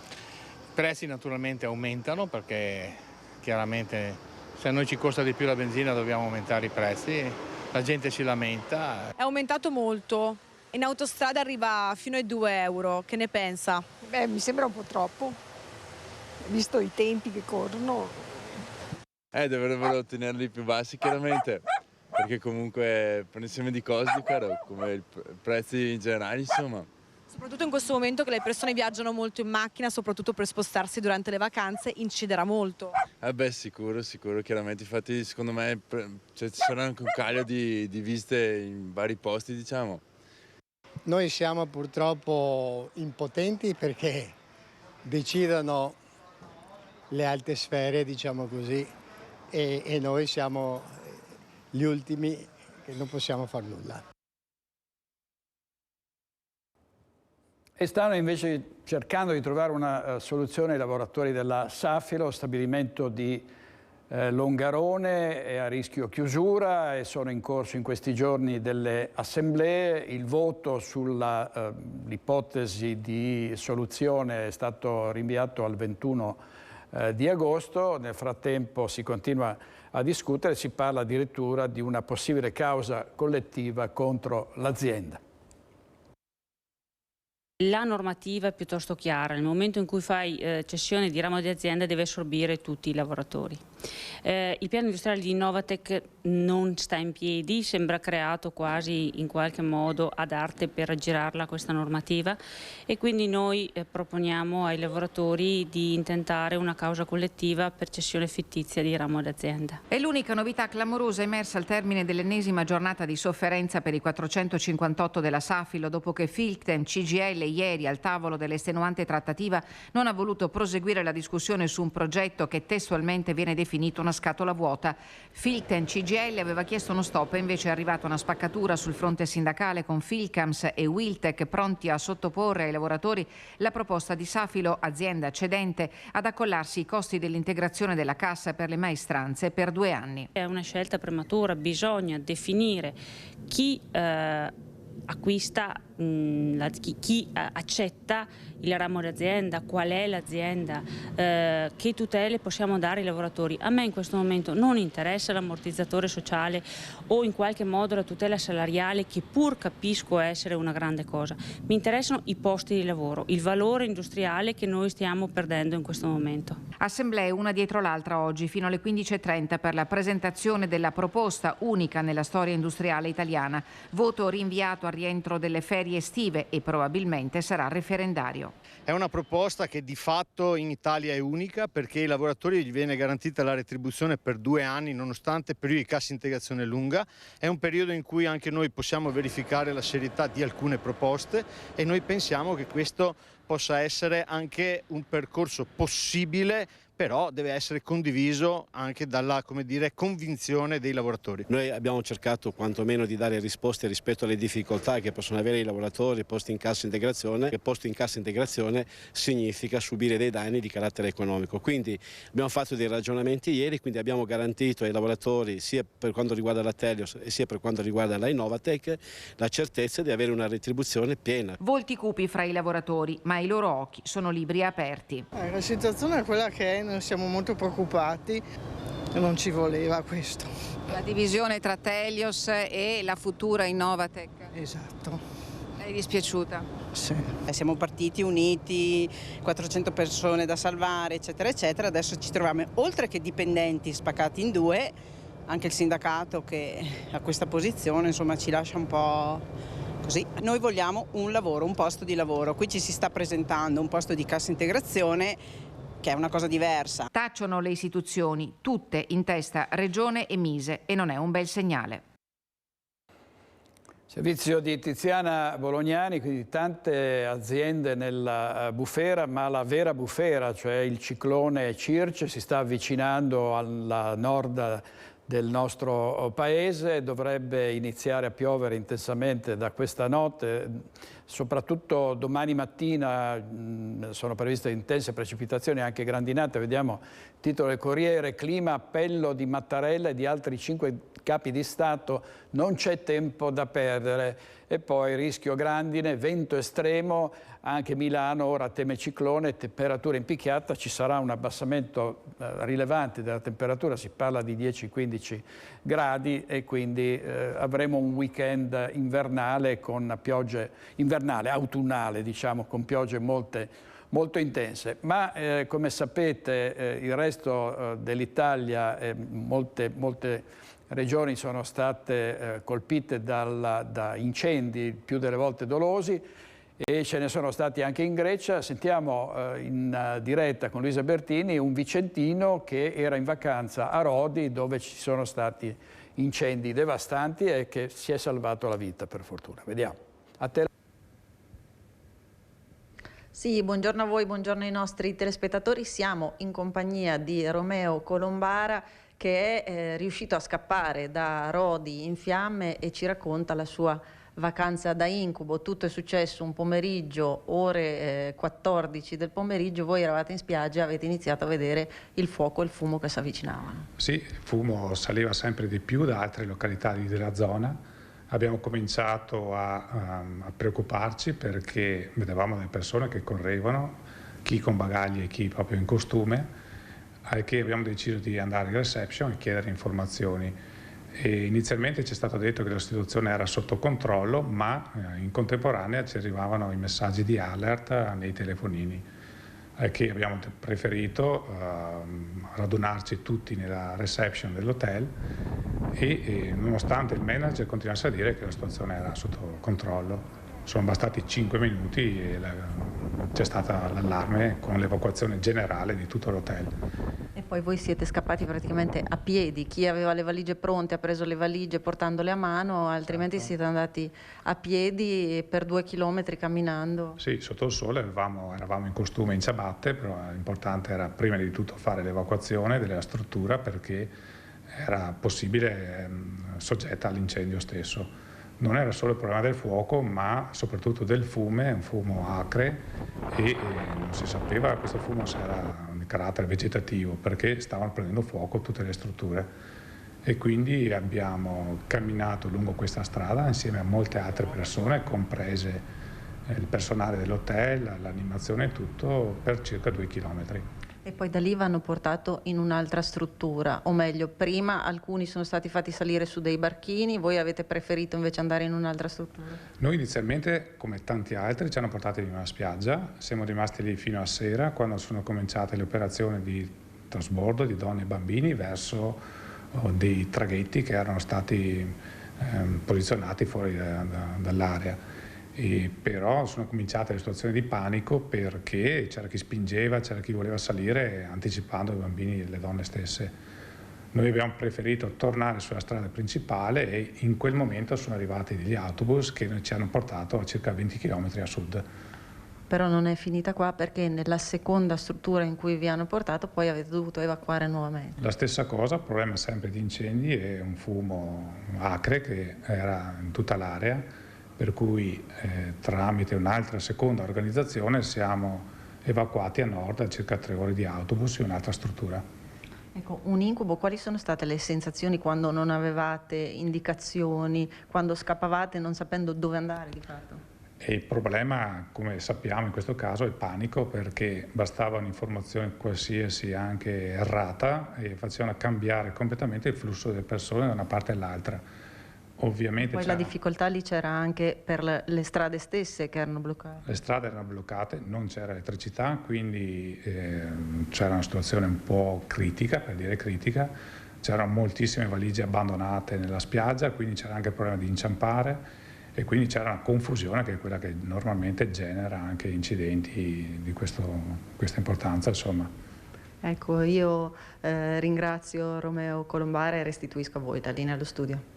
I prezzi naturalmente aumentano perché chiaramente se a noi ci costa di più la benzina dobbiamo aumentare i prezzi, la gente si lamenta. È aumentato molto, in autostrada arriva fino ai 2 euro, che ne pensa? Beh, mi sembra un po' troppo, visto i tempi che corrono. Dovrebbero tenerli più bassi chiaramente, perché comunque per insieme di cose come i prezzi in generale, insomma. Soprattutto in questo momento che le persone viaggiano molto in macchina, soprattutto per spostarsi durante le vacanze, inciderà molto. Sicuro, chiaramente, infatti secondo me ci sarà anche un calo di visite in vari posti, diciamo. Noi siamo purtroppo impotenti perché decidono le alte sfere, diciamo così, e noi siamo gli ultimi che non possiamo far nulla. E stanno invece cercando di trovare una soluzione ai lavoratori della Safilo, stabilimento di Longarone è a rischio chiusura e sono in corso in questi giorni delle assemblee. Il voto sull'ipotesi di soluzione è stato rinviato al 21 di agosto. Nel frattempo si continua a discutere, si parla addirittura di una possibile causa collettiva contro l'azienda. La normativa è piuttosto chiara, nel momento in cui fai cessione di ramo di azienda deve assorbire tutti i lavoratori. Il piano industriale di Novatek non sta in piedi, sembra creato quasi in qualche modo ad arte per aggirarla questa normativa e quindi noi proponiamo ai lavoratori di intentare una causa collettiva per cessione fittizia di ramo d'azienda. È l'unica novità clamorosa emersa al termine dell'ennesima giornata di sofferenza per i 458 della Safilo dopo che Filten, CGIL ieri al tavolo dell'estenuante trattativa non ha voluto proseguire la discussione su un progetto che testualmente viene definito una scatola vuota. Filten CGIL aveva chiesto uno stop e invece è arrivata una spaccatura sul fronte sindacale con Filcams e Wiltec pronti a sottoporre ai lavoratori la proposta di Safilo, azienda cedente, ad accollarsi i costi dell'integrazione della cassa per le maestranze per 2 anni. È una scelta prematura, bisogna definire chi acquista, chi accetta il ramo d'azienda, qual è l'azienda, che tutele possiamo dare ai lavoratori. A me in questo momento non interessa l'ammortizzatore sociale o in qualche modo la tutela salariale, che pur capisco essere una grande cosa. Mi interessano i posti di lavoro, il valore industriale che noi stiamo perdendo in questo momento. Assemblee una dietro l'altra oggi fino alle 15:30 per la presentazione della proposta unica nella storia industriale italiana. Voto rinviato al rientro delle ferie estive e probabilmente sarà referendario. È una proposta che di fatto in Italia è unica perché ai lavoratori gli viene garantita la retribuzione per 2 anni nonostante il periodo di cassa integrazione lunga. È un periodo in cui anche noi possiamo verificare la serietà di alcune proposte e noi pensiamo che questo possa essere anche un percorso possibile, però deve essere condiviso anche dalla, convinzione dei lavoratori. Noi abbiamo cercato quantomeno di dare risposte rispetto alle difficoltà che possono avere i lavoratori posti in cassa integrazione, che posto in cassa integrazione significa subire dei danni di carattere economico. Quindi abbiamo fatto dei ragionamenti ieri, quindi abbiamo garantito ai lavoratori, sia per quanto riguarda la Telios e sia per quanto riguarda la Innovatec, la certezza di avere una retribuzione piena. Volti cupi fra i lavoratori, ma i loro occhi sono libri e aperti. La situazione è quella che è, noi siamo molto preoccupati Non ci voleva questo. La divisione tra Telios e la futura Innovatec. Esatto. È dispiaciuta? Sì. Siamo partiti uniti, 400 persone da salvare, eccetera, eccetera. Adesso ci troviamo, oltre che dipendenti spaccati in due, anche il sindacato che ha questa posizione, insomma, ci lascia un po' così. Noi vogliamo un lavoro, un posto di lavoro. Qui ci si sta presentando un posto di cassa integrazione, che è una cosa diversa. Tacciono le istituzioni, tutte in testa Regione e Mise, e non è un bel segnale. Servizio di Tiziana Bolognani, quindi tante aziende nella bufera, ma la vera bufera, cioè il ciclone Circe, si sta avvicinando al nord del nostro paese, dovrebbe iniziare a piovere intensamente da questa notte, soprattutto domani mattina sono previste intense precipitazioni, anche grandinate. Vediamo il titolo del Corriere: clima, appello di Mattarella e di altri 5 capi di Stato, non c'è tempo da perdere. E poi rischio grandine, vento estremo, anche Milano ora teme ciclone, temperatura in picchiata, ci sarà un abbassamento rilevante della temperatura, si parla di 10-15 gradi e quindi avremo un weekend invernale con piogge, autunnale diciamo, con piogge molto intense. Ma come sapete il resto dell'Italia, molte regioni sono state colpite da incendi più delle volte dolosi e ce ne sono stati anche in Grecia. Sentiamo in diretta con Luisa Bertini un vicentino che era in vacanza a Rodi, dove ci sono stati incendi devastanti e che si è salvato la vita, per fortuna. Vediamo. A te. Sì, buongiorno a voi, buongiorno ai nostri telespettatori. Siamo in compagnia di Romeo Colombara, che è riuscito a scappare da Rodi in fiamme e ci racconta la sua vacanza da incubo. Tutto è successo un pomeriggio, ore 14 del pomeriggio. Voi eravate in spiaggia e avete iniziato a vedere il fuoco e il fumo che si avvicinavano. Sì, il fumo saliva sempre di più da altre località della zona. Abbiamo cominciato a preoccuparci perché vedevamo delle persone che correvano, chi con bagagli e chi proprio in costume, che abbiamo deciso di andare in reception e chiedere informazioni. E inizialmente ci è stato detto che la situazione era sotto controllo, ma in contemporanea ci arrivavano i messaggi di alert nei telefonini, che abbiamo preferito radunarci tutti nella reception dell'hotel e nonostante il manager continuasse a dire che la situazione era sotto controllo. Sono bastati 5 minuti e c'è stata l'allarme con l'evacuazione generale di tutto l'hotel. E poi voi siete scappati praticamente a piedi. Chi aveva le valigie pronte ha preso le valigie portandole a mano, altrimenti siete andati a piedi per 2 chilometri camminando. Sì, sotto il sole eravamo in costume e in ciabatte, però l'importante era prima di tutto fare l'evacuazione della struttura perché era possibile soggetta all'incendio stesso. Non era solo il problema del fuoco, ma soprattutto del fumo, un fumo acre e non si sapeva che questo fumo era di carattere vegetativo perché stavano prendendo fuoco tutte le strutture e quindi abbiamo camminato lungo questa strada insieme a molte altre persone, comprese il personale dell'hotel, l'animazione e tutto, per circa 2 chilometri. E poi da lì vanno portato in un'altra struttura, o meglio, prima alcuni sono stati fatti salire su dei barchini, voi avete preferito invece andare in un'altra struttura? Noi inizialmente, come tanti altri, ci hanno portati in una spiaggia, siamo rimasti lì fino a sera, quando sono cominciate le operazioni di trasbordo di donne e bambini verso dei traghetti che erano stati posizionati fuori dall'area. Però sono cominciate le situazioni di panico perché c'era chi spingeva, c'era chi voleva salire anticipando i bambini e le donne stesse. Noi abbiamo preferito tornare sulla strada principale e in quel momento sono arrivati degli autobus che ci hanno portato a circa 20 km a sud. Però non è finita qua perché nella seconda struttura in cui vi hanno portato poi avete dovuto evacuare nuovamente. La stessa cosa, problema sempre di incendi e un fumo acre che era in tutta l'area, per cui tramite un'altra seconda organizzazione siamo evacuati a nord a circa 3 ore di autobus in un'altra struttura. Ecco, un incubo, quali sono state le sensazioni quando non avevate indicazioni, quando scappavate non sapendo dove andare di fatto? E il problema, come sappiamo in questo caso, è il panico, perché bastava un'informazione qualsiasi, anche errata, e facevano cambiare completamente il flusso delle persone da una parte all'altra. Ovviamente poi la difficoltà lì c'era anche per le strade stesse che erano bloccate. Le strade erano bloccate, non c'era elettricità, quindi c'era una situazione un po' critica, per dire critica. C'erano moltissime valigie abbandonate nella spiaggia, quindi c'era anche il problema di inciampare, e quindi c'era una confusione che è quella che normalmente genera anche incidenti di questa importanza, insomma. Ecco, io ringrazio Romeo Colombare e restituisco a voi da linea allo studio.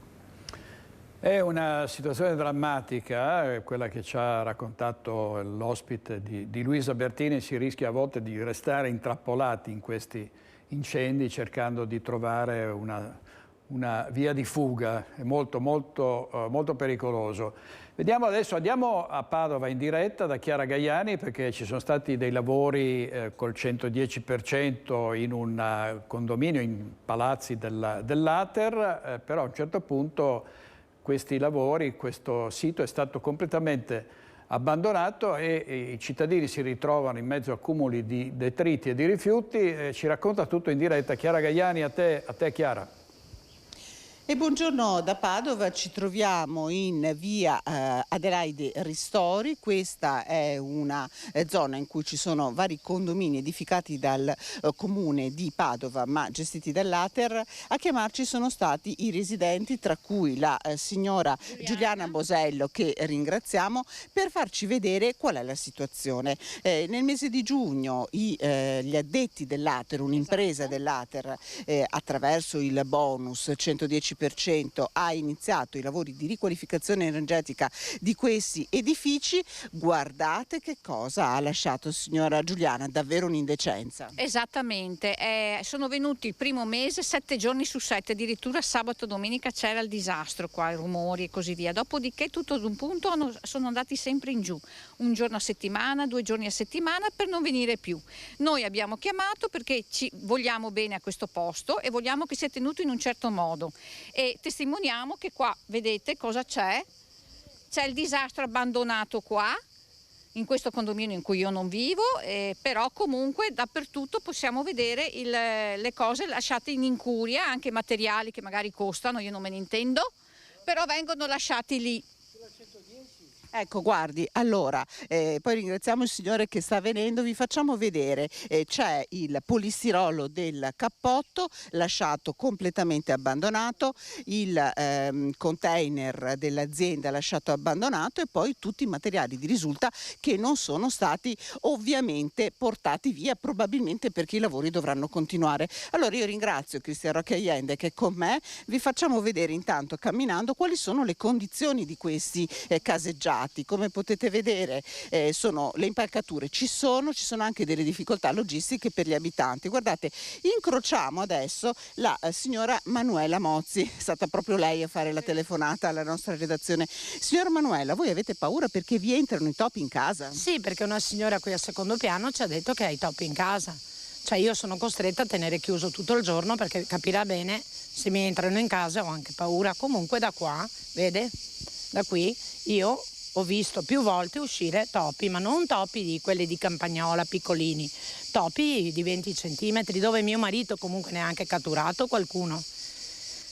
È una situazione drammatica, quella che ci ha raccontato l'ospite di Luisa Bertini. Si rischia a volte di restare intrappolati in questi incendi cercando di trovare una via di fuga. È molto pericoloso. Vediamo adesso, andiamo a Padova in diretta da Chiara Gaiani, perché ci sono stati dei lavori col 110% in un condominio in palazzi dell'Ater, però a un certo punto questi lavori, questo sito è stato completamente abbandonato e i cittadini si ritrovano in mezzo a cumuli di detriti e di rifiuti. Ci racconta tutto in diretta Chiara Gaiani. A te Chiara. E buongiorno da Padova, ci troviamo in via Adelaide Ristori. Questa è una zona in cui ci sono vari condomini edificati dal comune di Padova ma gestiti dall'Ater. A chiamarci sono stati i residenti, tra cui la signora Giuliana Bosello, che ringraziamo, per farci vedere qual è la situazione. Nel mese di giugno gli addetti dell'Ater, un'impresa dell'Ater, attraverso il bonus 110%, ha iniziato i lavori di riqualificazione energetica di questi edifici. Guardate che cosa ha lasciato, signora Giuliana, davvero un'indecenza. Esattamente, sono venuti il primo mese 7 giorni su 7, addirittura sabato e domenica c'era il disastro qua, i rumori e così via. Dopodiché tutto ad un punto sono andati sempre in giù, un giorno a settimana, 2 giorni a settimana, per non venire più. Noi abbiamo chiamato perché ci vogliamo bene a questo posto e vogliamo che sia tenuto in un certo modo. E testimoniamo che qua, vedete cosa c'è? C'è il disastro abbandonato qua, in questo condominio in cui io non vivo, però comunque dappertutto possiamo vedere le cose lasciate in incuria, anche materiali che magari costano, io non me ne intendo, però vengono lasciati lì. Ecco, guardi, allora, poi ringraziamo il signore che sta venendo, vi facciamo vedere, c'è il polistirolo del cappotto lasciato completamente abbandonato, il container dell'azienda lasciato abbandonato, e poi tutti i materiali di risulta che non sono stati ovviamente portati via, probabilmente perché i lavori dovranno continuare. Allora io ringrazio Cristian Roque Allende che è con me, vi facciamo vedere intanto camminando quali sono le condizioni di questi caseggiati. Come potete vedere le impalcature ci sono anche delle difficoltà logistiche per gli abitanti. Guardate, incrociamo adesso la signora Manuela Mozzi, è stata proprio lei a fare la telefonata alla nostra redazione. Signora Manuela, voi avete paura perché vi entrano i topi in casa? Sì, perché una signora qui al secondo piano ci ha detto che ha i topi in casa. Cioè io sono costretta a tenere chiuso tutto il giorno, perché capirà bene, se mi entrano in casa ho anche paura. Comunque da qua, vede, da qui io ho visto più volte uscire topi, ma non topi di quelli di campagnola piccolini, topi di 20 centimetri, dove mio marito comunque ne ha anche catturato qualcuno.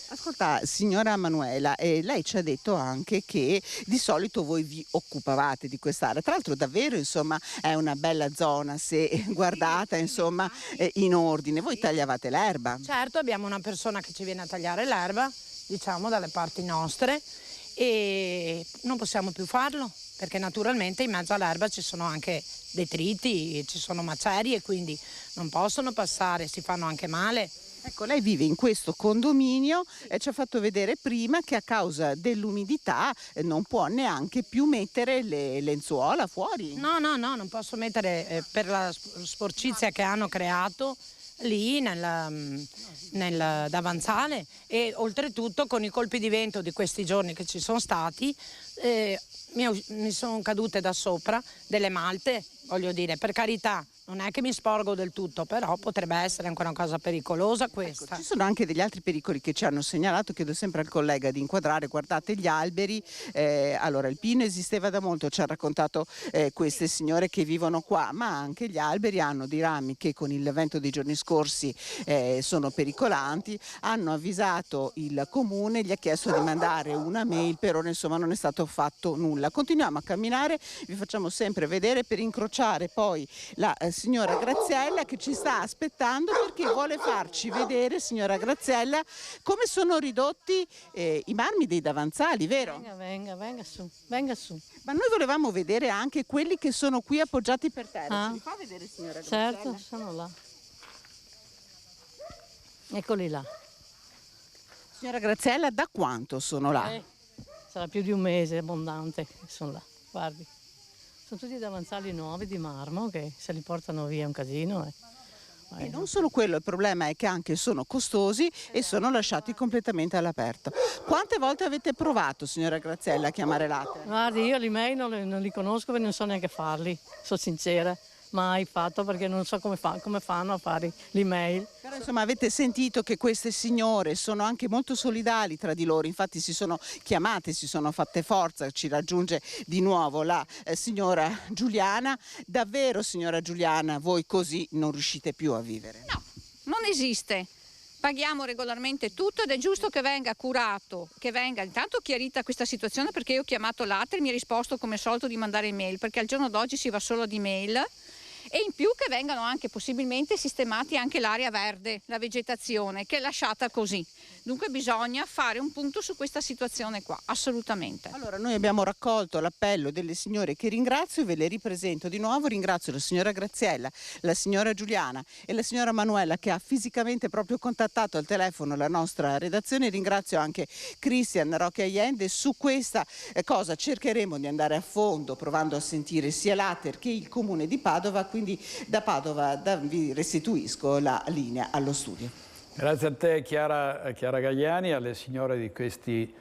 Ascolta, signora Manuela, lei ci ha detto anche che di solito voi vi occupavate di quest'area. Tra l'altro davvero, insomma, è una bella zona, se guardata, insomma, in ordine. Voi tagliavate l'erba? Certo, abbiamo una persona che ci viene a tagliare l'erba, diciamo, dalle parti nostre, e non possiamo più farlo perché naturalmente in mezzo all'erba ci sono anche detriti, ci sono macerie, quindi non possono passare, si fanno anche male. Ecco, lei vive in questo condominio e ci ha fatto vedere prima che a causa dell'umidità non può neanche più mettere le lenzuola fuori. No, non posso mettere per la sporcizia che hanno creato lì nel davanzale, e oltretutto con i colpi di vento di questi giorni che ci sono stati mi sono cadute da sopra delle malte voglio dire, per carità. Non è che mi sporgo del tutto, però potrebbe essere anche una cosa pericolosa questa. Ecco, ci sono anche degli altri pericoli che ci hanno segnalato, chiedo sempre al collega di inquadrare, guardate gli alberi, allora il pino esisteva da molto, ci ha raccontato queste signore che vivono qua, ma anche gli alberi hanno dei rami che con il vento dei giorni scorsi sono pericolanti, hanno avvisato il comune, gli ha chiesto di mandare una mail, però insomma non è stato fatto nulla. Continuiamo a camminare, vi facciamo sempre vedere per incrociare poi la signora Graziella che ci sta aspettando perché vuole farci vedere, signora Graziella, come sono ridotti i marmi dei davanzali, vero? Venga su, venga su. Ma noi volevamo vedere anche quelli che sono qui appoggiati per terra. Ce li fa vedere, signora Graziella? Certo, sono là. Eccoli là. Signora Graziella, da quanto sono là? Sarà più di un mese abbondante, sono là, guardi. Sono tutti davanzali nuovi di marmo che se li portano via un casino. E non solo quello, il problema è che anche sono costosi e sono lasciati completamente all'aperto. Quante volte avete provato, signora Graziella, a chiamare l'ATER? Guardi, io l'email non li conosco perché non so neanche farli, sono sincera. Mai fatto perché non so come fanno a fare l'email. Però insomma avete sentito che queste signore sono anche molto solidali tra di loro, infatti si sono chiamate, si sono fatte forza, ci raggiunge di nuovo la signora Giuliana. Davvero, signora Giuliana, voi così non riuscite più a vivere? No, non esiste. Paghiamo regolarmente tutto ed è giusto che venga curato, che venga intanto chiarita questa situazione, perché io ho chiamato l'ATER e mi ha risposto come al solito di mandare email, perché al giorno d'oggi si va solo di mail. E in più che vengano anche possibilmente sistemati anche l'area verde, la vegetazione che è lasciata così. Dunque bisogna fare un punto su questa situazione qua, assolutamente. Allora noi abbiamo raccolto l'appello delle signore che ringrazio, ve le ripresento di nuovo, ringrazio la signora Graziella, la signora Giuliana e la signora Manuela che ha fisicamente proprio contattato al telefono la nostra redazione, ringrazio anche Cristian Roque Allende. Su questa cosa cercheremo di andare a fondo provando a sentire sia l'ATER che il comune di Padova, quindi da Padova vi restituisco la linea allo studio. Grazie a te Chiara Gagliani, alle signore di questi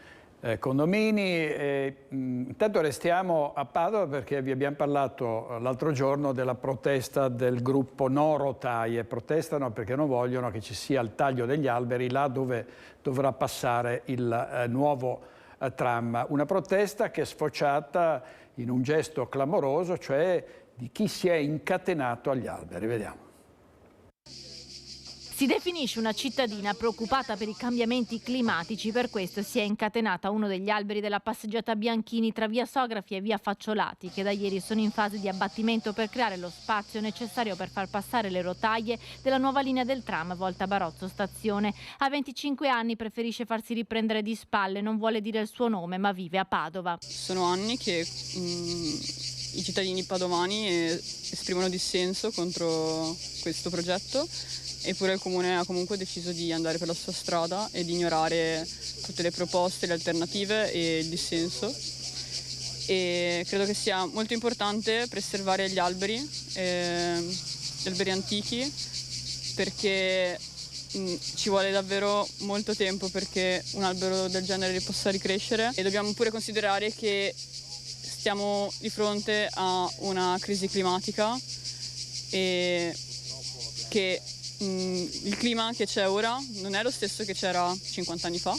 condomini. Intanto restiamo a Padova perché vi abbiamo parlato l'altro giorno della protesta del gruppo No Rotaie. Protestano perché non vogliono che ci sia il taglio degli alberi là dove dovrà passare il nuovo tram. Una protesta che è sfociata in un gesto clamoroso, cioè di chi si è incatenato agli alberi. Vediamo. Si definisce una cittadina preoccupata per i cambiamenti climatici, per questo si è incatenata a uno degli alberi della passeggiata Bianchini tra via Sografi e via Facciolati, che da ieri sono in fase di abbattimento per creare lo spazio necessario per far passare le rotaie della nuova linea del tram volta Barozzo Stazione. Ha 25 anni, preferisce farsi riprendere di spalle, non vuole dire il suo nome, ma vive a Padova. Sono anni che i cittadini padovani esprimono dissenso contro questo progetto. Eppure il Comune ha comunque deciso di andare per la sua strada e di ignorare tutte le proposte, le alternative e il dissenso. E credo che sia molto importante preservare gli alberi antichi, perché ci vuole davvero molto tempo perché un albero del genere possa ricrescere, e dobbiamo pure considerare che stiamo di fronte a una crisi climatica e che il clima che c'è ora non è lo stesso che c'era 50 anni fa.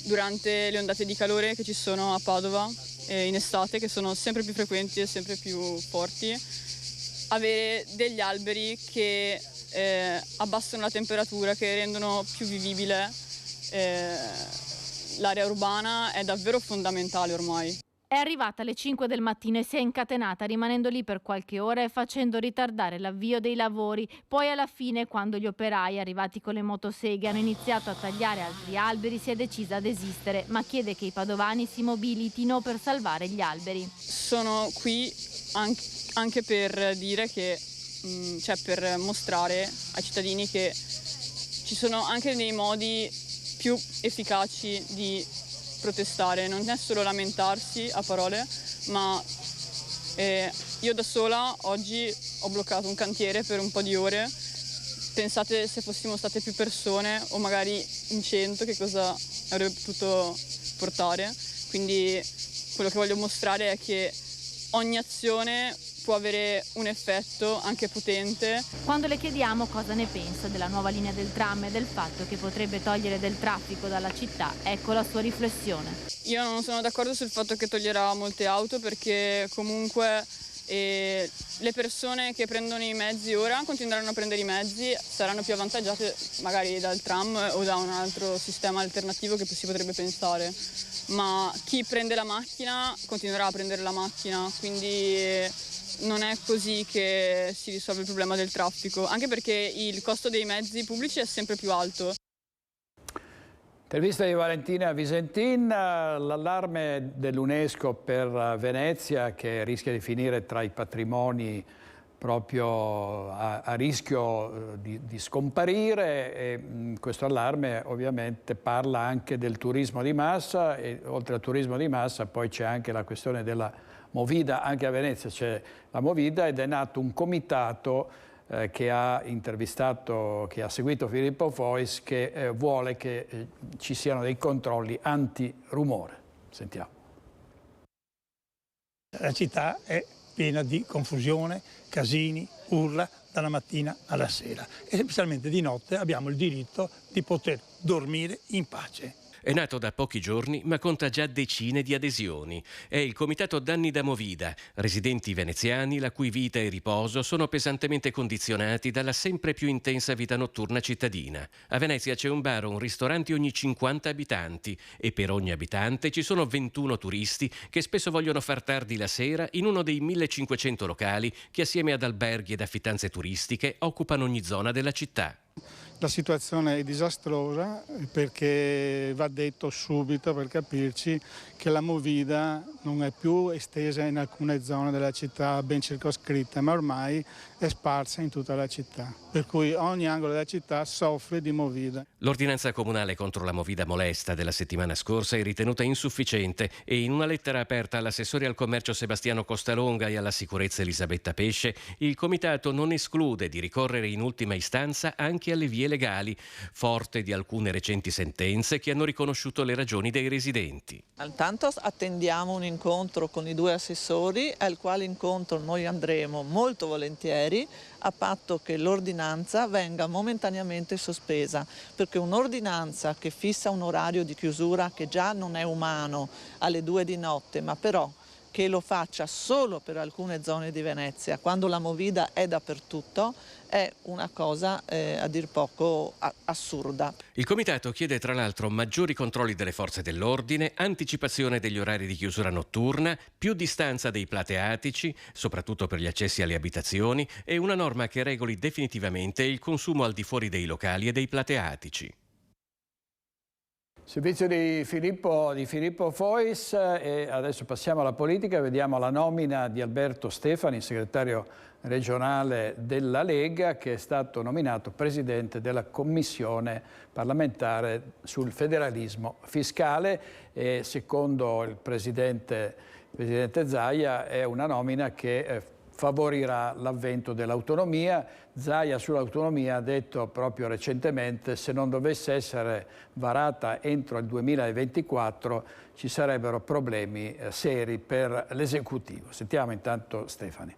Durante le ondate di calore che ci sono a Padova in estate, che sono sempre più frequenti e sempre più forti, avere degli alberi che abbassano la temperatura, che rendono più vivibile l'area urbana è davvero fondamentale ormai. È arrivata alle 5 del mattino e si è incatenata, rimanendo lì per qualche ora e facendo ritardare l'avvio dei lavori. Poi alla fine, quando gli operai, arrivati con le motoseghe, hanno iniziato a tagliare altri alberi, si è decisa a desistere, ma chiede che i padovani si mobilitino per salvare gli alberi. Sono qui anche per dire che, cioè per mostrare ai cittadini che ci sono anche dei modi più efficaci di protestare, non è solo lamentarsi a parole, ma io da sola oggi ho bloccato un cantiere per un po' di ore. Pensate se fossimo state più persone o magari in 100 che cosa avrebbe potuto portare. Quindi quello che voglio mostrare è che ogni azione può avere un effetto anche potente. Quando le chiediamo cosa ne pensa della nuova linea del tram e del fatto che potrebbe togliere del traffico dalla città, ecco la sua riflessione. Io non sono d'accordo sul fatto che toglierà molte auto, perché comunque le persone che prendono i mezzi ora continueranno a prendere i mezzi, saranno più avvantaggiate magari dal tram o da un altro sistema alternativo che si potrebbe pensare, ma chi prende la macchina continuerà a prendere la macchina, quindi non è così che si risolve il problema del traffico, anche perché il costo dei mezzi pubblici è sempre più alto. Intervista di Valentina Visentin, l'allarme dell'UNESCO per Venezia che rischia di finire tra i patrimoni proprio a rischio di scomparire, e questo allarme ovviamente parla anche del turismo di massa, e oltre al turismo di massa poi c'è anche la questione della Movida. Anche a Venezia c'è la Movida ed è nato un comitato che ha intervistato, che ha seguito Filippo Fois, che vuole che ci siano dei controlli anti-rumore. Sentiamo. La città è piena di confusione, casini, urla dalla mattina alla sera e specialmente di notte abbiamo il diritto di poter dormire in pace. È nato da pochi giorni, ma conta già decine di adesioni. È il Comitato Danni da Movida, residenti veneziani la cui vita e riposo sono pesantemente condizionati dalla sempre più intensa vita notturna cittadina. A Venezia c'è un bar o un ristorante ogni 50 abitanti e per ogni abitante ci sono 21 turisti che spesso vogliono far tardi la sera in uno dei 1500 locali che assieme ad alberghi ed affittanze turistiche occupano ogni zona della città. La situazione è disastrosa perché va detto subito, per capirci, che la Movida non è più estesa in alcune zone della città ben circoscritte, ma ormai è sparsa in tutta la città. Per cui ogni angolo della città soffre di Movida. L'ordinanza comunale contro la Movida molesta della settimana scorsa è ritenuta insufficiente e in una lettera aperta all'assessore al commercio Sebastiano Costalonga e alla sicurezza Elisabetta Pesce, il comitato non esclude di ricorrere in ultima istanza anche alle vie legali, forte di alcune recenti sentenze che hanno riconosciuto le ragioni dei residenti. Intanto attendiamo un incontro con i due assessori, al quale incontro noi andremo molto volentieri, a patto che l'ordinanza venga momentaneamente sospesa, perché un'ordinanza che fissa un orario di chiusura che già non è umano alle 2 di notte, ma però che lo faccia solo per alcune zone di Venezia, quando la Movida è dappertutto, è una cosa a dir poco assurda. Il comitato chiede tra l'altro maggiori controlli delle forze dell'ordine, anticipazione degli orari di chiusura notturna, più distanza dei plateatici, soprattutto per gli accessi alle abitazioni, e una norma che regoli definitivamente il consumo al di fuori dei locali e dei plateatici. Servizio di Filippo Fois, e adesso passiamo alla politica, vediamo la nomina di Alberto Stefani, segretario regionale della Lega, che è stato nominato presidente della Commissione parlamentare sul federalismo fiscale e secondo il presidente Zaia è una nomina che favorirà l'avvento dell'autonomia. Zaia sull'autonomia ha detto proprio recentemente: se non dovesse essere varata entro il 2024 ci sarebbero problemi seri per l'esecutivo. Sentiamo intanto Stefani.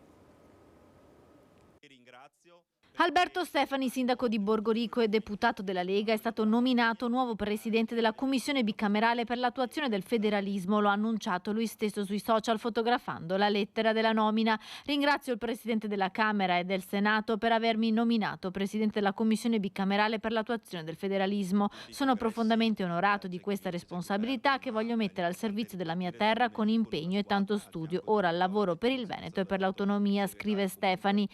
Alberto Stefani, sindaco di Borgorico e deputato della Lega, è stato nominato nuovo presidente della Commissione bicamerale per l'attuazione del federalismo. Lo ha annunciato lui stesso sui social fotografando la lettera della nomina. Ringrazio il presidente della Camera e del Senato per avermi nominato presidente della Commissione bicamerale per l'attuazione del federalismo. Sono profondamente onorato di questa responsabilità che voglio mettere al servizio della mia terra con impegno e tanto studio. Ora lavoro per il Veneto e per l'autonomia, scrive Stefani.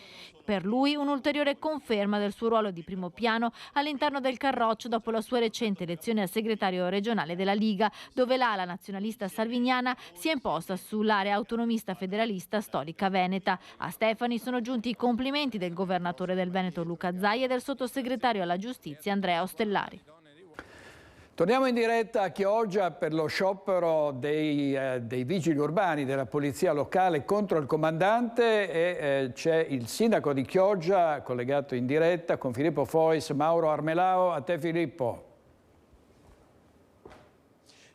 Per lui un'ulteriore conferma del suo ruolo di primo piano all'interno del Carroccio dopo la sua recente elezione a segretario regionale della Liga, dove l'ala nazionalista salviniana si è imposta sull'area autonomista federalista storica veneta. A Stefani sono giunti i complimenti del governatore del Veneto Luca Zaia e del sottosegretario alla giustizia Andrea Ostellari. Torniamo in diretta a Chioggia per lo sciopero dei vigili urbani della polizia locale contro il comandante e c'è il sindaco di Chioggia collegato in diretta con Filippo Fois. Mauro Armelao, a te Filippo.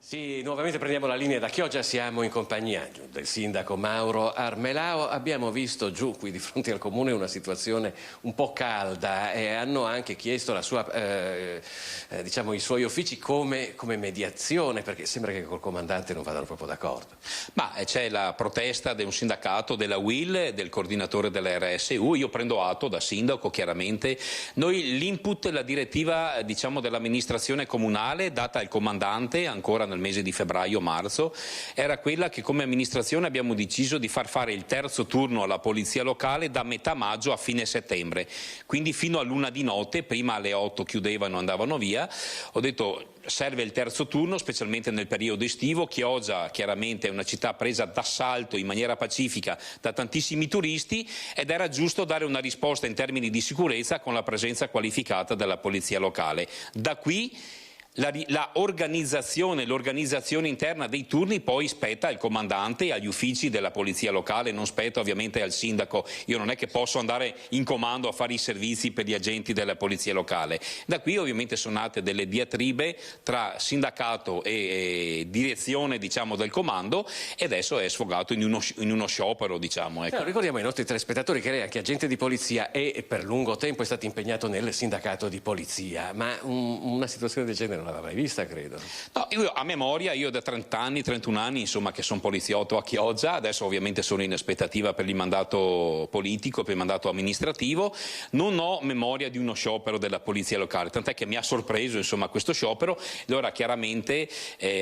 Sì, nuovamente prendiamo la linea da Chioggia, siamo in compagnia del sindaco Mauro Armelao. Abbiamo visto giù qui di fronte al comune una situazione un po' calda e hanno anche chiesto la sua, diciamo, i suoi uffici come mediazione, perché sembra che col comandante non vadano proprio d'accordo. Ma c'è la protesta di un sindacato della UIL, del coordinatore della RSU. Io prendo atto da sindaco, chiaramente. Noi l'input, la direttiva, diciamo, dell'amministrazione comunale data al comandante ancora nel mese di febbraio-marzo era quella che come amministrazione abbiamo deciso di far fare il terzo turno alla polizia locale da metà maggio a fine settembre, quindi fino a luna di notte. Prima alle 8 chiudevano e andavano via. Ho detto serve il terzo turno, specialmente nel periodo estivo. Chioggia chiaramente è una città presa d'assalto in maniera pacifica da tantissimi turisti ed era giusto dare una risposta in termini di sicurezza con la presenza qualificata della polizia locale. Da qui l'organizzazione interna dei turni poi spetta al comandante e agli uffici della polizia locale, non spetta ovviamente al sindaco. Io non è che posso andare in comando a fare i servizi per gli agenti della polizia locale. Da qui ovviamente sono nate delle diatribe tra sindacato e direzione, diciamo, del comando, e adesso è sfogato in uno sciopero, diciamo. Ecco. Ricordiamo ai nostri telespettatori che lei è anche agente di polizia e per lungo tempo è stato impegnato nel sindacato di polizia, ma una situazione del genere non l'aveva mai vista, credo. No, io a memoria, io da 31 anni, insomma, che sono poliziotto a Chioggia, adesso ovviamente sono in aspettativa per il mandato politico, per il mandato amministrativo, non ho memoria di uno sciopero della polizia locale, tant'è che mi ha sorpreso, insomma, questo sciopero. Allora chiaramente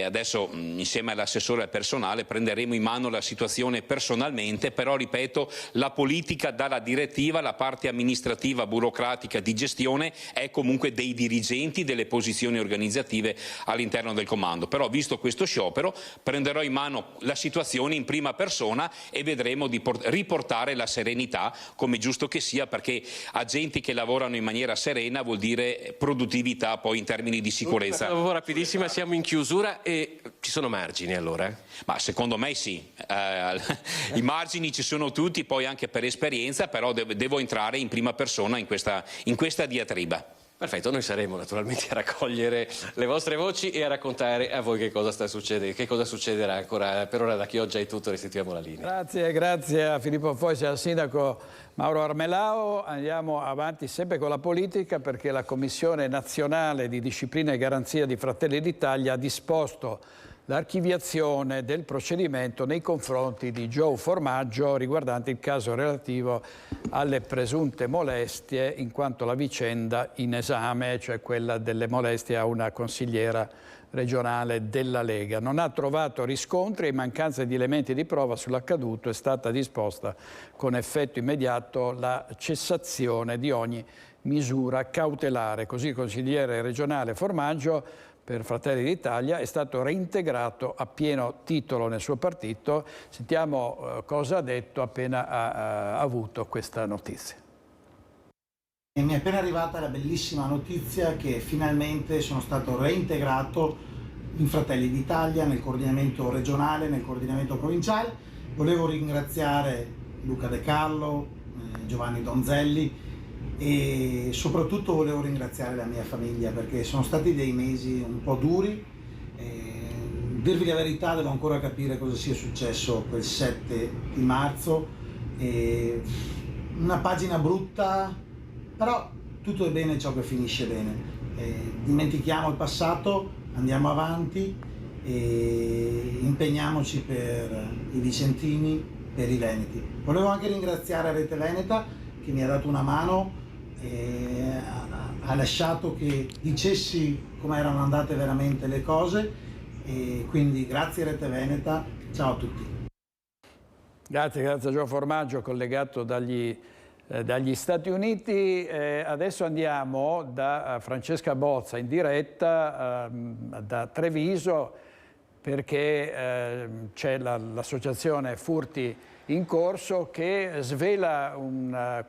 adesso insieme all'assessore al personale prenderemo in mano la situazione personalmente, però ripeto, la politica dalla direttiva, la parte amministrativa, burocratica, di gestione è comunque dei dirigenti, delle posizioni organizzative all'interno del comando. Però visto questo sciopero prenderò in mano la situazione in prima persona e vedremo di riportare la serenità, come giusto che sia, perché agenti che lavorano in maniera serena vuol dire produttività poi in termini di sicurezza. Rapidissima, siamo in chiusura e ci sono margini allora? Ma secondo me sì, i margini ci sono tutti, poi anche per esperienza, però devo entrare in prima persona in questa diatriba. Perfetto, noi saremo naturalmente a raccogliere le vostre voci e a raccontare a voi che cosa sta succedendo, che cosa succederà ancora. Per ora da Chioggia è tutto, restituiamo la linea. Grazie a Filippo Foisi e al sindaco Mauro Armelao. Andiamo avanti sempre con la politica, perché la Commissione Nazionale di Disciplina e Garanzia di Fratelli d'Italia ha disposto l'archiviazione del procedimento nei confronti di Joe Formaggio riguardante il caso relativo alle presunte molestie, in quanto la vicenda in esame, cioè quella delle molestie a una consigliera regionale della Lega, non ha trovato riscontri e in mancanza di elementi di prova sull'accaduto è stata disposta con effetto immediato la cessazione di ogni misura cautelare. Così il consigliere regionale Formaggio per Fratelli d'Italia è stato reintegrato a pieno titolo nel suo partito. Sentiamo cosa ha detto appena ha avuto questa notizia. Mi è appena arrivata la bellissima notizia che finalmente sono stato reintegrato in Fratelli d'Italia, nel coordinamento regionale, nel coordinamento provinciale. Volevo ringraziare Luca De Carlo, Giovanni Donzelli, e soprattutto volevo ringraziare la mia famiglia, perché sono stati dei mesi un po' duri. Dirvi la verità, devo ancora capire cosa sia successo quel 7 di marzo. Una pagina brutta, però tutto è bene ciò che finisce bene. Dimentichiamo il passato, andiamo avanti e impegniamoci per i vicentini, per i veneti. Volevo anche ringraziare Rete Veneta che mi ha dato una mano e ha lasciato che dicessi come erano andate veramente le cose, e quindi grazie Rete Veneta, ciao a tutti. Grazie a Gio Formaggio, collegato dagli Stati Uniti. Adesso andiamo da Francesca Bozza in diretta da Treviso, perché c'è l'associazione Furti in Corso che svela una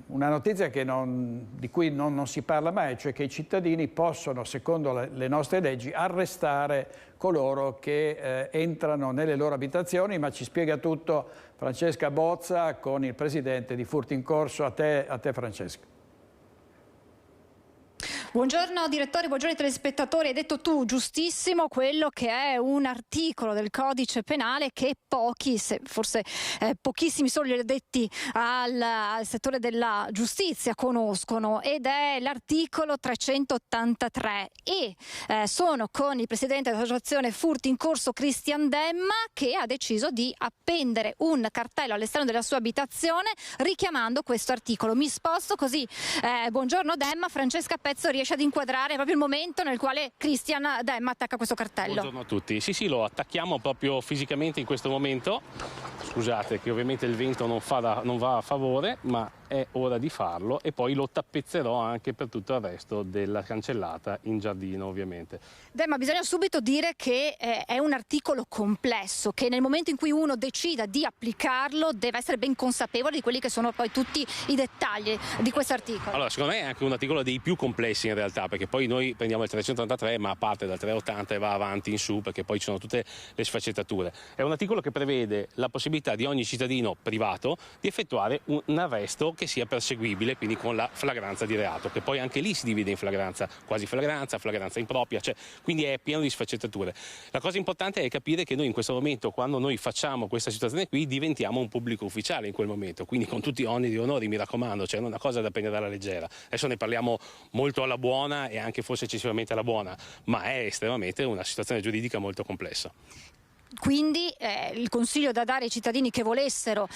notizia di cui non si parla mai, cioè che i cittadini possono, secondo le nostre leggi, arrestare coloro che entrano nelle loro abitazioni, ma ci spiega tutto Francesca Bozza con il presidente di Furti in Corso. A te Francesca. Buongiorno direttore, buongiorno ai telespettatori. Hai detto tu giustissimo quello che è un articolo del codice penale che pochi, forse pochissimi solo gli addetti al settore della giustizia conoscono, ed è l'articolo 383 e sono con il presidente dell'associazione Furti in Corso Christian Demma, che ha deciso di appendere un cartello all'esterno della sua abitazione richiamando questo articolo. Mi sposto così, buongiorno Demma, Francesca Pezzo riesce ad inquadrare proprio il momento nel quale Christian Demma attacca questo cartello. Buongiorno a tutti. Sì, lo attacchiamo proprio fisicamente in questo momento. Scusate che ovviamente il vento non va a favore, ma è ora di farlo, e poi lo tappezzerò anche per tutto il resto della cancellata in giardino, ovviamente. Ma bisogna subito dire che è un articolo complesso, che nel momento in cui uno decida di applicarlo deve essere ben consapevole di quelli che sono poi tutti i dettagli di questo articolo. Allora, secondo me è anche un articolo dei più complessi in realtà, perché poi noi prendiamo il 383 ma parte dal 380 e va avanti in su, perché poi ci sono tutte le sfaccettature. È un articolo che prevede la possibilità di ogni cittadino privato di effettuare un arresto che sia perseguibile, quindi con la flagranza di reato, che poi anche lì si divide in flagranza, quasi flagranza, flagranza impropria, quindi è pieno di sfaccettature. La cosa importante è capire che noi in questo momento, quando noi facciamo questa situazione qui, diventiamo un pubblico ufficiale in quel momento, quindi con tutti oneri e onori, mi raccomando, cioè non è una cosa da prendere alla leggera. Adesso ne parliamo molto alla buona e anche forse eccessivamente alla buona, ma è estremamente una situazione giuridica molto complessa. Quindi il consiglio da dare ai cittadini che volessero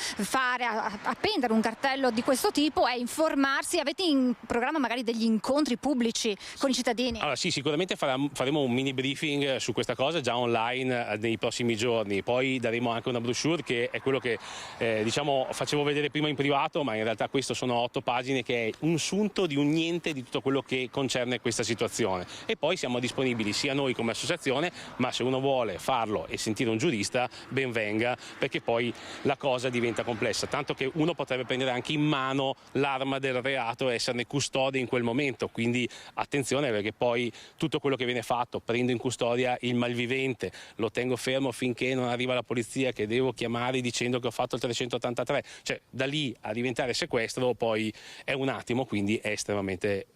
appendere un cartello di questo tipo è informarsi. Avete in programma magari degli incontri pubblici con i cittadini? Allora sì, sicuramente faremo un mini briefing su questa cosa già online nei prossimi giorni, poi daremo anche una brochure che è quello che facevo vedere prima in privato, ma in realtà questo sono 8 pagine che è un sunto di un niente di tutto quello che concerne questa situazione, e poi siamo disponibili sia noi come associazione, ma se uno vuole farlo e sentire un giurista ben venga, perché poi la cosa diventa complessa, tanto che uno potrebbe prendere anche in mano l'arma del reato e esserne custode in quel momento, quindi attenzione, perché poi tutto quello che viene fatto, prendo in custodia il malvivente, lo tengo fermo finché non arriva la polizia che devo chiamare dicendo che ho fatto il 383, cioè da lì a diventare sequestro poi è un attimo, quindi è estremamente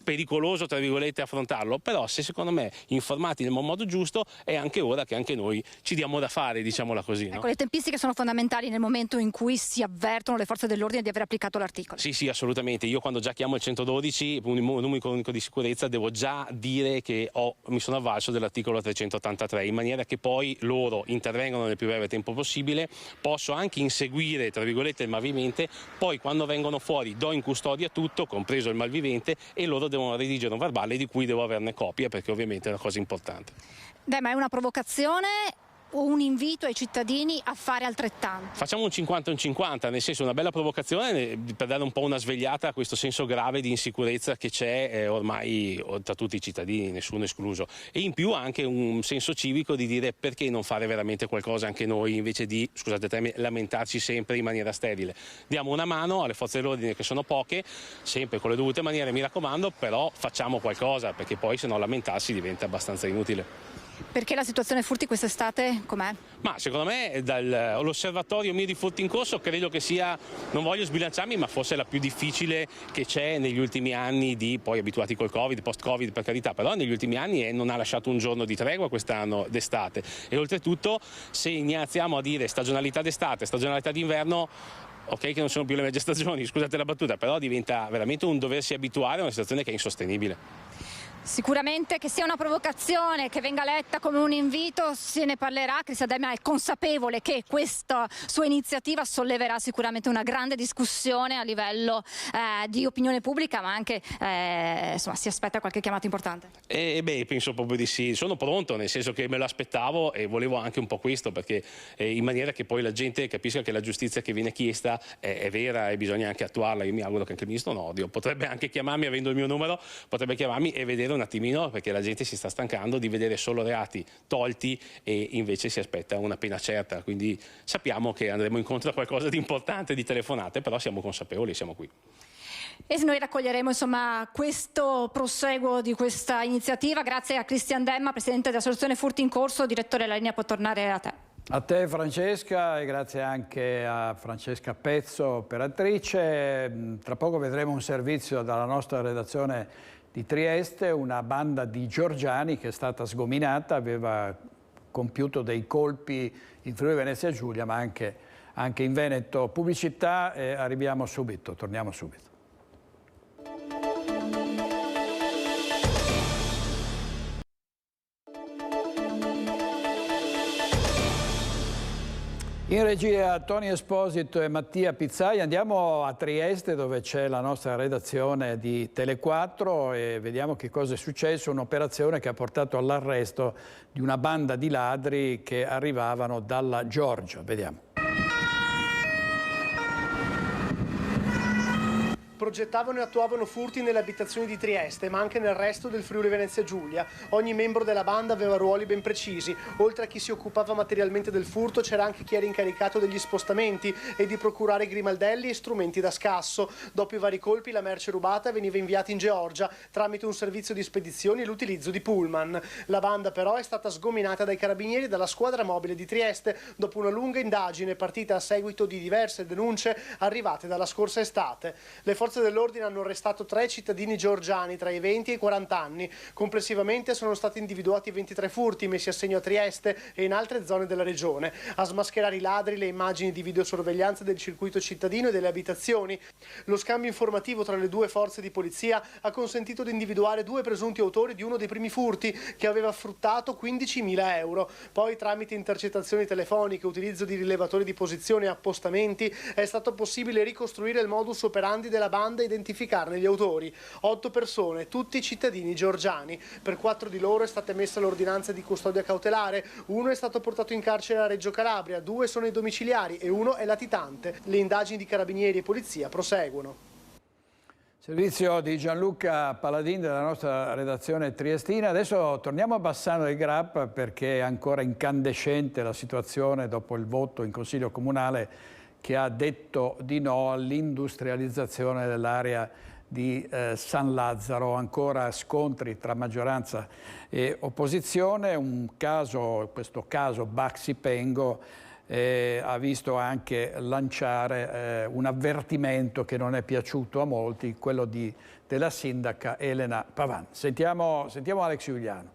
pericoloso tra virgolette affrontarlo, però se secondo me informati nel modo giusto è anche ora che anche noi ci diamo da fare, diciamola così, no? Ecco, le tempistiche sono fondamentali nel momento in cui si avvertono le forze dell'ordine di aver applicato l'articolo. Sì, assolutamente. Io quando già chiamo il 112, un numero unico di sicurezza, devo già dire che mi sono avvalso dell'articolo 383, in maniera che poi loro intervengano nel più breve tempo possibile, posso anche inseguire tra virgolette il malvivente, poi quando vengono fuori do in custodia tutto, compreso il malvivente, e loro devono redigere un verbale di cui devo averne copia, perché ovviamente è una cosa importante. Ma è una provocazione o un invito ai cittadini a fare altrettanto? Facciamo un 50 e un 50, nel senso una bella provocazione per dare un po' una svegliata a questo senso grave di insicurezza che c'è ormai tra tutti i cittadini, nessuno escluso, e in più anche un senso civico di dire perché non fare veramente qualcosa anche noi, invece di, scusate il termine, lamentarci sempre in maniera sterile. Diamo una mano alle forze dell'ordine, che sono poche, sempre con le dovute maniere, mi raccomando, però facciamo qualcosa, perché poi se no lamentarsi diventa abbastanza inutile. Perché la situazione furti quest'estate com'è? Ma secondo me dall'osservatorio mio di Furti in Corso credo che sia, non voglio sbilanciarmi, ma forse la più difficile che c'è negli ultimi anni, poi abituati col Covid, post-Covid per carità, però negli ultimi anni non ha lasciato un giorno di tregua quest'anno d'estate, e oltretutto se iniziamo a dire stagionalità d'estate, stagionalità d'inverno, ok che non sono più le medie stagioni, scusate la battuta, però diventa veramente un doversi abituare a una situazione che è insostenibile. Sicuramente che sia una provocazione, che venga letta come un invito, se ne parlerà. Christian Demma è consapevole che questa sua iniziativa solleverà sicuramente una grande discussione a livello di opinione pubblica, ma anche si aspetta qualche chiamata importante. Penso proprio di sì, sono pronto, nel senso che me lo aspettavo e volevo anche un po' questo, perché in maniera che poi la gente capisca che la giustizia che viene chiesta è vera e bisogna anche attuarla. Io mi auguro che anche il ministro Nordio potrebbe anche chiamarmi, avendo il mio numero, potrebbe chiamarmi e vedere un attimino, perché la gente si sta stancando di vedere solo reati tolti e invece si aspetta una pena certa, quindi sappiamo che andremo incontro a qualcosa di importante, di telefonate, però siamo consapevoli, siamo qui. E noi raccoglieremo questo proseguo di questa iniziativa. Grazie a Christian Demma, presidente dell'associazione Furti in Corso. Direttore, la linea può tornare a te. A te Francesca, e grazie anche a Francesca Pezzo, operatrice. Tra poco vedremo un servizio dalla nostra redazione di Trieste, una banda di georgiani che è stata sgominata, aveva compiuto dei colpi in Friuli Venezia Giulia, ma anche in Veneto. Pubblicità e arriviamo subito, torniamo subito. In regia Tony Esposito e Mattia Pizzai. Andiamo a Trieste, dove c'è la nostra redazione di Tele4, e vediamo che cosa è successo. Un'operazione che ha portato all'arresto di una banda di ladri che arrivavano dalla Georgia. Vediamo. Progettavano e attuavano furti nelle abitazioni di Trieste, ma anche nel resto del Friuli Venezia Giulia. Ogni membro della banda aveva ruoli ben precisi. Oltre a chi si occupava materialmente del furto, c'era anche chi era incaricato degli spostamenti e di procurare grimaldelli e strumenti da scasso. Dopo i vari colpi, la merce rubata veniva inviata in Georgia tramite un servizio di spedizioni e l'utilizzo di pullman. La banda però è stata sgominata dai carabinieri e dalla squadra mobile di Trieste dopo una lunga indagine partita a seguito di diverse denunce arrivate dalla scorsa estate. Le forze dell'ordine hanno arrestato 3 cittadini georgiani tra i 20 e i 40 anni. Complessivamente sono stati individuati 23 furti messi a segno a Trieste e in altre zone della regione. A smascherare i ladri le immagini di videosorveglianza del circuito cittadino e delle abitazioni. Lo scambio informativo tra le due forze di polizia ha consentito di individuare 2 presunti autori di uno dei primi furti, che aveva fruttato 15.000 euro. Poi, tramite intercettazioni telefoniche, utilizzo di rilevatori di posizione e appostamenti, è stato possibile ricostruire il modus operandi della banda e identificarne gli autori. 8 persone, tutti cittadini georgiani. Per 4 di loro è stata emessa l'ordinanza di custodia cautelare, 1 è stato portato in carcere a Reggio Calabria, 2 sono i domiciliari e 1 è latitante. Le indagini di carabinieri e polizia proseguono. Servizio di Gianluca Paladin della nostra redazione triestina. Adesso torniamo a Bassano del Grappa, perché è ancora incandescente la situazione dopo il voto in Consiglio Comunale che ha detto di no all'industrializzazione dell'area di San Lazzaro. Ancora scontri tra maggioranza e opposizione. Questo caso Baxi Pengo ha visto anche lanciare un avvertimento che non è piaciuto a molti, quello della sindaca Elena Pavan. Sentiamo Alex Giuliano.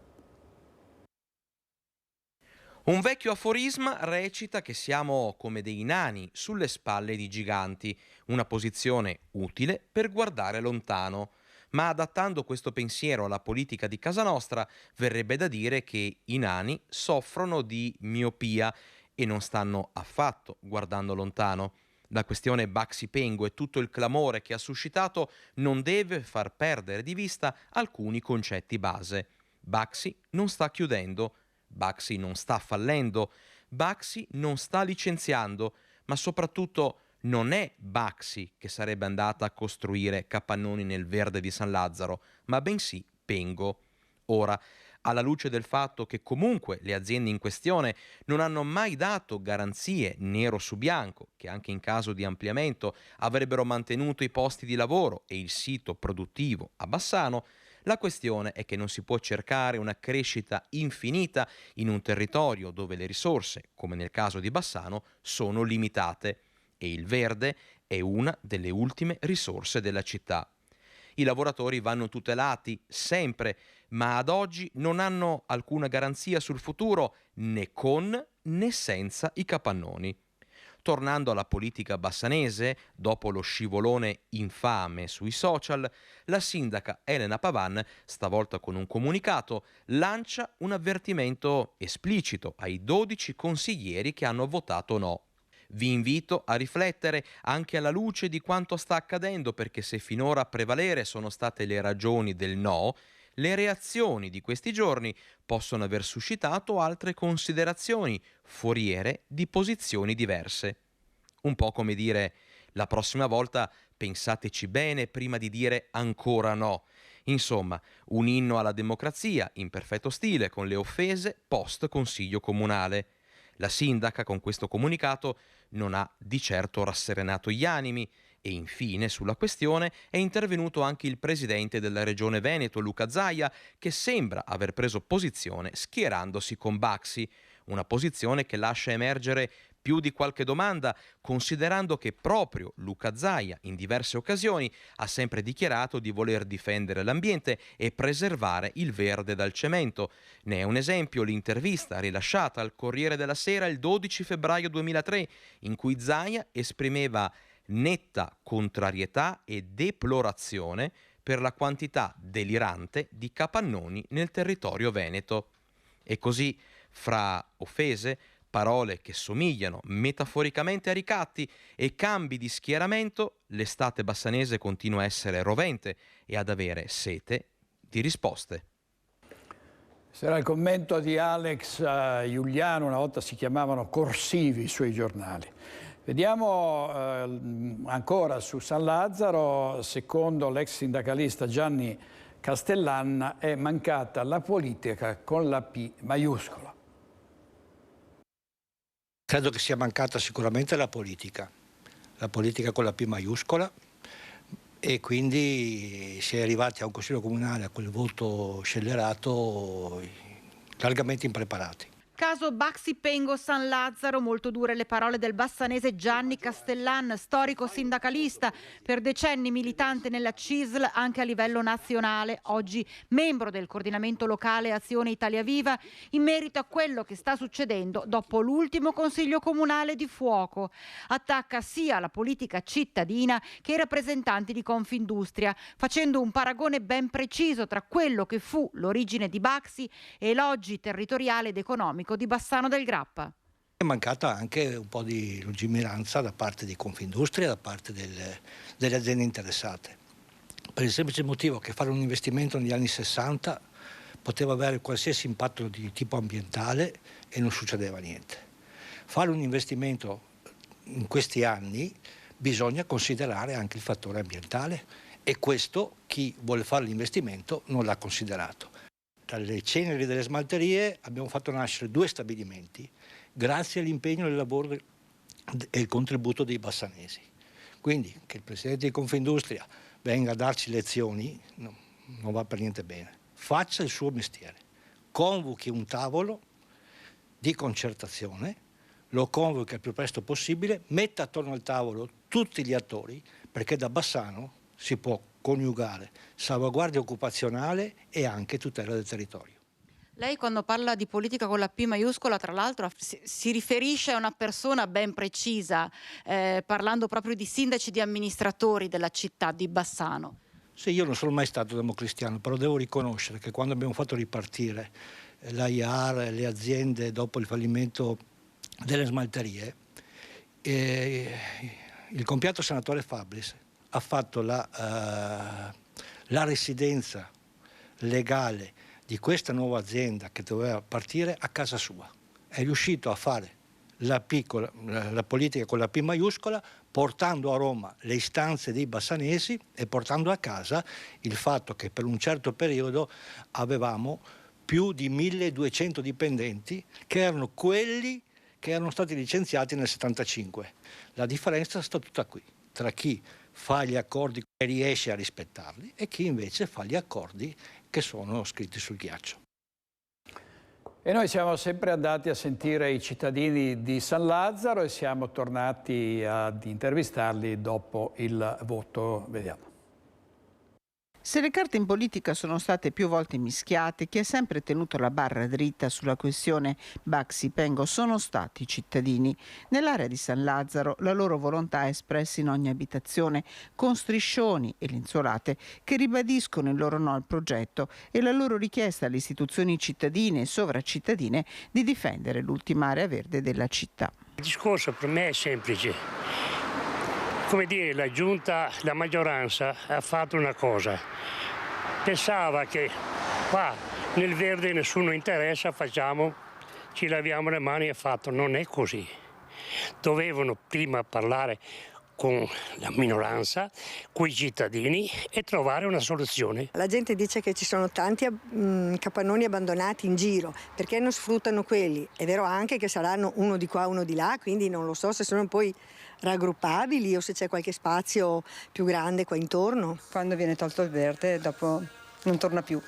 Un vecchio aforisma recita che siamo come dei nani sulle spalle di giganti, una posizione utile per guardare lontano. Ma adattando questo pensiero alla politica di casa nostra, verrebbe da dire che i nani soffrono di miopia e non stanno affatto guardando lontano. La questione Baxi Pengo e tutto il clamore che ha suscitato non deve far perdere di vista alcuni concetti base. Baxi non sta chiudendo, Baxi non sta fallendo, Baxi non sta licenziando, ma soprattutto non è Baxi che sarebbe andata a costruire capannoni nel verde di San Lazzaro, ma bensì Pengo. Ora, alla luce del fatto che comunque le aziende in questione non hanno mai dato garanzie nero su bianco che anche in caso di ampliamento avrebbero mantenuto i posti di lavoro e il sito produttivo a Bassano, la questione è che non si può cercare una crescita infinita in un territorio dove le risorse, come nel caso di Bassano, sono limitate e il verde è una delle ultime risorse della città. I lavoratori vanno tutelati sempre, ma ad oggi non hanno alcuna garanzia sul futuro né con né senza i capannoni. Tornando alla politica bassanese, dopo lo scivolone infame sui social, la sindaca Elena Pavan, stavolta con un comunicato, lancia un avvertimento esplicito ai 12 consiglieri che hanno votato no. Vi invito a riflettere anche alla luce di quanto sta accadendo, perché se finora a prevalere sono state le ragioni del no, le reazioni di questi giorni possono aver suscitato altre considerazioni foriere di posizioni diverse. Un po' come dire: la prossima volta pensateci bene prima di dire ancora no. Insomma, un inno alla democrazia in perfetto stile, con le offese post Consiglio Comunale. La sindaca con questo comunicato non ha di certo rasserenato gli animi. E infine sulla questione è intervenuto anche il presidente della Regione Veneto, Luca Zaia, che sembra aver preso posizione schierandosi con Baxi, una posizione che lascia emergere più di qualche domanda, considerando che proprio Luca Zaia in diverse occasioni ha sempre dichiarato di voler difendere l'ambiente e preservare il verde dal cemento. Ne è un esempio l'intervista rilasciata al Corriere della Sera il 12 febbraio 2003, in cui Zaia esprimeva netta contrarietà e deplorazione per la quantità delirante di capannoni nel territorio veneto. E così, fra offese, parole che somigliano metaforicamente a ricatti e cambi di schieramento, l'estate bassanese continua a essere rovente e ad avere sete di risposte. Sarà il commento di Alex Giuliano, una volta si chiamavano corsivi sui giornali. Vediamo ancora su San Lazzaro, secondo l'ex sindacalista Gianni Castellan, è mancata la politica con la P maiuscola. Credo che sia mancata sicuramente la politica con la P maiuscola, e quindi si è arrivati a un consiglio comunale a quel voto scellerato largamente impreparati. Caso Baxi Pengo San Lazzaro, molto dure le parole del bassanese Gianni Castellan, storico sindacalista, per decenni militante nella CISL anche a livello nazionale, oggi membro del coordinamento locale Azione Italia Viva, in merito a quello che sta succedendo dopo l'ultimo consiglio comunale di Fuoco. Attacca sia la politica cittadina che i rappresentanti di Confindustria, facendo un paragone ben preciso tra quello che fu l'origine di Baxi e l'oggi territoriale ed economico di Bassano del Grappa. È mancata anche un po' di lungimiranza da parte di Confindustria, da parte delle aziende interessate, per il semplice motivo che fare un investimento negli anni 60 poteva avere qualsiasi impatto di tipo ambientale e non succedeva niente. Fare un investimento in questi anni bisogna considerare anche il fattore ambientale, e questo chi vuole fare l'investimento non l'ha considerato. Dalle ceneri delle smalterie abbiamo fatto nascere 2 stabilimenti grazie all'impegno, il lavoro e il contributo dei bassanesi. Quindi che il presidente di Confindustria venga a darci lezioni non va per niente bene. Faccia il suo mestiere, convochi un tavolo di concertazione, lo convochi il più presto possibile, metta attorno al tavolo tutti gli attori, perché da Bassano si può coniugare salvaguardia occupazionale e anche tutela del territorio. Lei, quando parla di politica con la P maiuscola, tra l'altro si riferisce a una persona ben precisa, parlando proprio di sindaci, di amministratori della città di Bassano. Sì, io non sono mai stato democristiano, però devo riconoscere che quando abbiamo fatto ripartire la IAR, le aziende dopo il fallimento delle smalterie, il compianto senatore Fabris ha fatto la residenza legale di questa nuova azienda che doveva partire a casa sua. È riuscito a fare la politica con la P maiuscola, portando a Roma le istanze dei bassanesi e portando a casa il fatto che per un certo periodo avevamo più di 1200 dipendenti che erano quelli che erano stati licenziati nel 75. La differenza sta tutta qui, tra chi fa gli accordi e riesce a rispettarli e chi invece fa gli accordi che sono scritti sul ghiaccio. E noi siamo sempre andati a sentire i cittadini di San Lazzaro e siamo tornati ad intervistarli dopo il voto. Vediamo. Se le carte in politica sono state più volte mischiate, chi ha sempre tenuto la barra dritta sulla questione Baxi Pengo sono stati i cittadini. Nell'area di San Lazzaro la loro volontà è espressa in ogni abitazione con striscioni e lenzuolate che ribadiscono il loro no al progetto e la loro richiesta alle istituzioni cittadine e sovracittadine di difendere l'ultima area verde della città. Il discorso per me è semplice. Come dire, la giunta, la maggioranza ha fatto una cosa, pensava che qua nel verde nessuno interessa, ci laviamo le mani e fatto, non è così. Dovevano prima parlare con la minoranza, con i cittadini e trovare una soluzione. La gente dice che ci sono tanti capannoni abbandonati in giro, perché non sfruttano quelli. È vero anche che saranno uno di qua, uno di là, quindi non lo so se sono poi raggruppabili o se c'è qualche spazio più grande qua intorno. Quando viene tolto il verde dopo non torna più.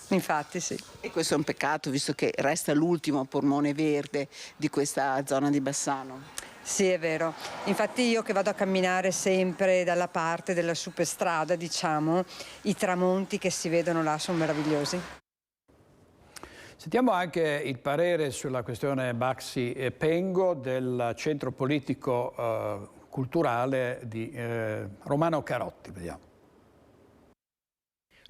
Infatti sì. E questo è un peccato, visto che resta l'ultimo polmone verde di questa zona di Bassano. Sì, è vero. Infatti io che vado a camminare sempre dalla parte della superstrada, diciamo, i tramonti che si vedono là sono meravigliosi. Sentiamo anche il parere sulla questione Baxi Pengo del centro politico culturale di Romano Carotti. Vediamo.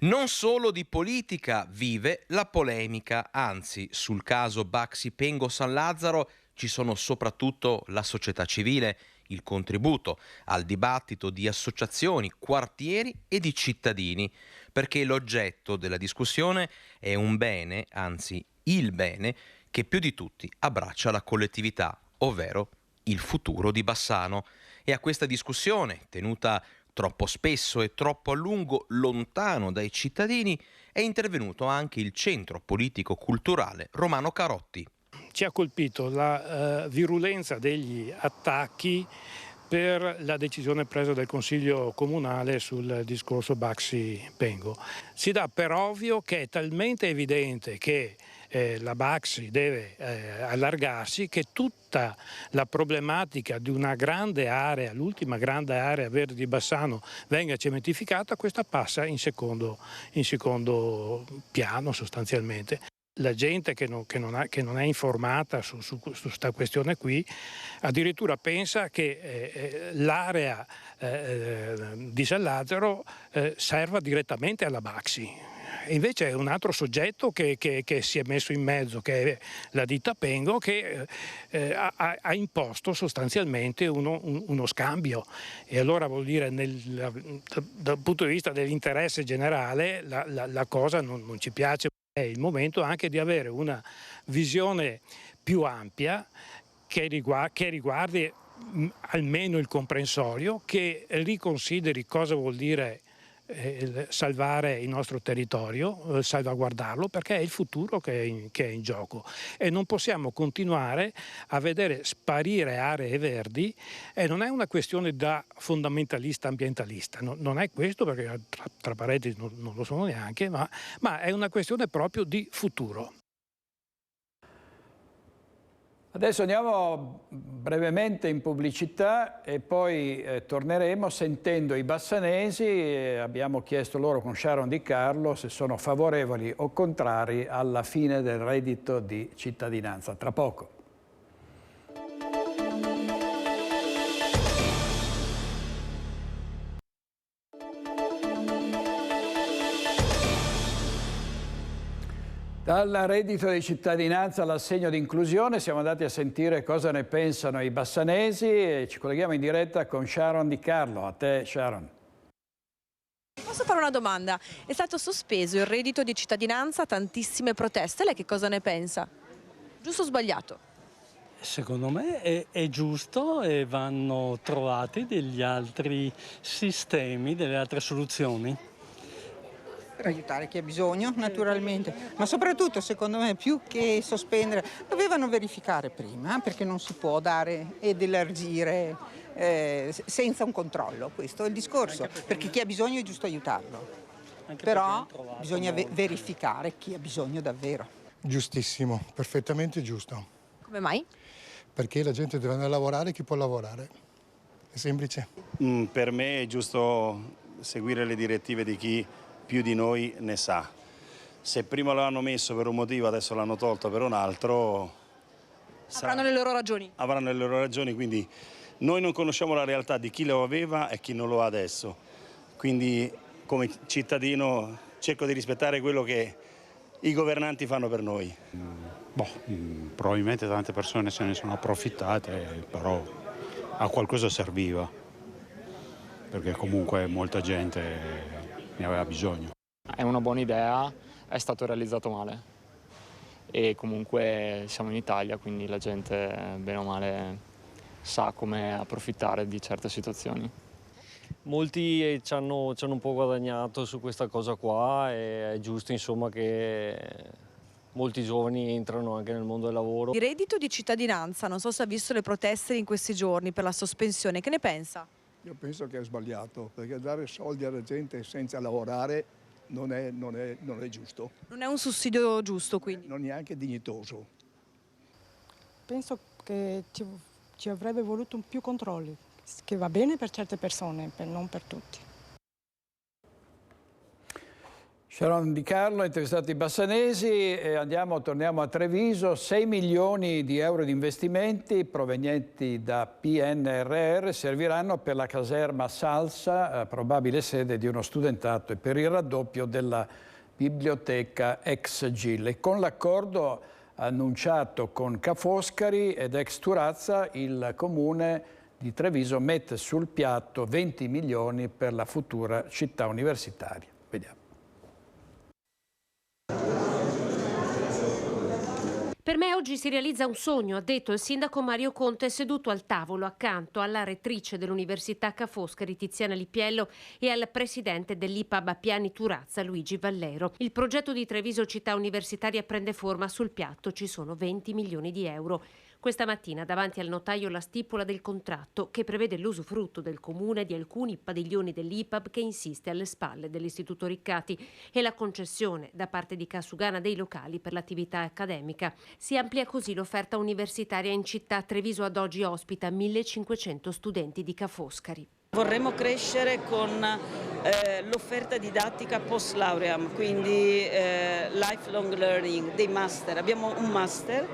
Non solo di politica vive la polemica, anzi, sul caso Baxi Pengo San Lazzaro ci sono soprattutto la società civile, il contributo al dibattito di associazioni, quartieri e di cittadini, perché l'oggetto della discussione è un bene, anzi il bene, che più di tutti abbraccia la collettività, ovvero il futuro di Bassano. E a questa discussione, tenuta troppo spesso e troppo a lungo lontano dai cittadini, è intervenuto anche il centro politico-culturale Romano Carotti. Ci ha colpito la virulenza degli attacchi per la decisione presa dal Consiglio Comunale sul discorso Baxi Pengo. Si dà per ovvio che è talmente evidente che la Baxi deve allargarsi, che tutta la problematica di una grande area, l'ultima grande area verde di Bassano, venga cementificata. Questa passa in secondo piano sostanzialmente. La gente che non è informata su questa questione qui addirittura pensa che l'area di San Lazzaro serva direttamente alla Baxi. Invece è un altro soggetto che si è messo in mezzo, che è la ditta Pengo, che ha imposto sostanzialmente uno scambio. E allora vuol dire, dal punto di vista dell'interesse generale, la cosa non ci piace. È il momento anche di avere una visione più ampia che riguardi almeno il comprensorio, che riconsideri cosa vuol dire salvare il nostro territorio, salvaguardarlo, perché è il futuro che è in gioco e non possiamo continuare a vedere sparire aree verdi. E non è una questione da fondamentalista ambientalista, non è questo, perché tra parentesi non lo sono neanche, ma è una questione proprio di futuro. Adesso andiamo brevemente in pubblicità e poi torneremo sentendo i bassanesi. Abbiamo chiesto loro con Sharon Di Carlo se sono favorevoli o contrari alla fine del reddito di cittadinanza. Tra poco. Dal reddito di cittadinanza all'assegno di inclusione siamo andati a sentire cosa ne pensano i bassanesi e ci colleghiamo in diretta con Sharon Di Carlo. A te, Sharon. Posso fare una domanda? È stato sospeso il reddito di cittadinanza, tantissime proteste, lei che cosa ne pensa? Giusto o sbagliato? Secondo me è giusto e vanno trovati degli altri sistemi, delle altre soluzioni. Per aiutare chi ha bisogno, naturalmente, ma soprattutto, secondo me, più che sospendere, dovevano verificare prima, perché non si può dare ed elargire senza un controllo. Questo è il discorso, perché chi ha bisogno è giusto aiutarlo, però bisogna verificare chi ha bisogno davvero. Giustissimo, perfettamente giusto. Come mai? Perché la gente deve andare a lavorare, chi può lavorare. È semplice. Per me è giusto seguire le direttive di chi più di noi ne sa. Se prima l'hanno messo per un motivo, adesso l'hanno tolto per un altro. Avranno le loro ragioni. Avranno le loro ragioni, quindi noi non conosciamo la realtà di chi lo aveva e chi non lo ha adesso. Quindi come cittadino cerco di rispettare quello che i governanti fanno per noi. Probabilmente tante persone se ne sono approfittate, però a qualcosa serviva, perché comunque molta gente ne aveva bisogno. È una buona idea, è stato realizzato male e comunque siamo in Italia, quindi la gente bene o male sa come approfittare di certe situazioni. Molti ci hanno un po' guadagnato su questa cosa qua e è giusto insomma che molti giovani entrano anche nel mondo del lavoro. Il reddito di cittadinanza, non so se ha visto le proteste in questi giorni per la sospensione, che ne pensa? Io penso che è sbagliato, perché dare soldi alla gente senza lavorare non è giusto. Non è un sussidio giusto, quindi? Non è neanche dignitoso. Penso che ci avrebbe voluto più controlli, che va bene per certe persone, non per tutti. Sharon Di Carlo, intervistato i bassanesi, e torniamo a Treviso. 6 milioni di euro di investimenti provenienti da PNRR serviranno per la caserma Salsa, probabile sede di uno studentato, e per il raddoppio della biblioteca ex Gille. Con l'accordo annunciato con Ca' Foscari ed ex Turazza, il comune di Treviso mette sul piatto 20 milioni per la futura città universitaria. Vediamo. Per me oggi si realizza un sogno, ha detto il sindaco Mario Conte seduto al tavolo accanto alla rettrice dell'Università Ca' Foscari Tiziana Lipiello e al presidente dell'IPAB Piani Turazza Luigi Vallero. Il progetto di Treviso Città Universitaria prende forma, sul piatto ci sono 20 milioni di euro. Questa mattina davanti al notaio la stipula del contratto che prevede l'usufrutto del comune di alcuni padiglioni dell'IPAB che insiste alle spalle dell'Istituto Riccati e la concessione da parte di Casugana dei locali per l'attività accademica. Si amplia così l'offerta universitaria in città. Treviso ad oggi ospita 1500 studenti di Ca' Foscari. Vorremmo crescere con l'offerta didattica post lauream, quindi lifelong learning, dei master. Abbiamo un master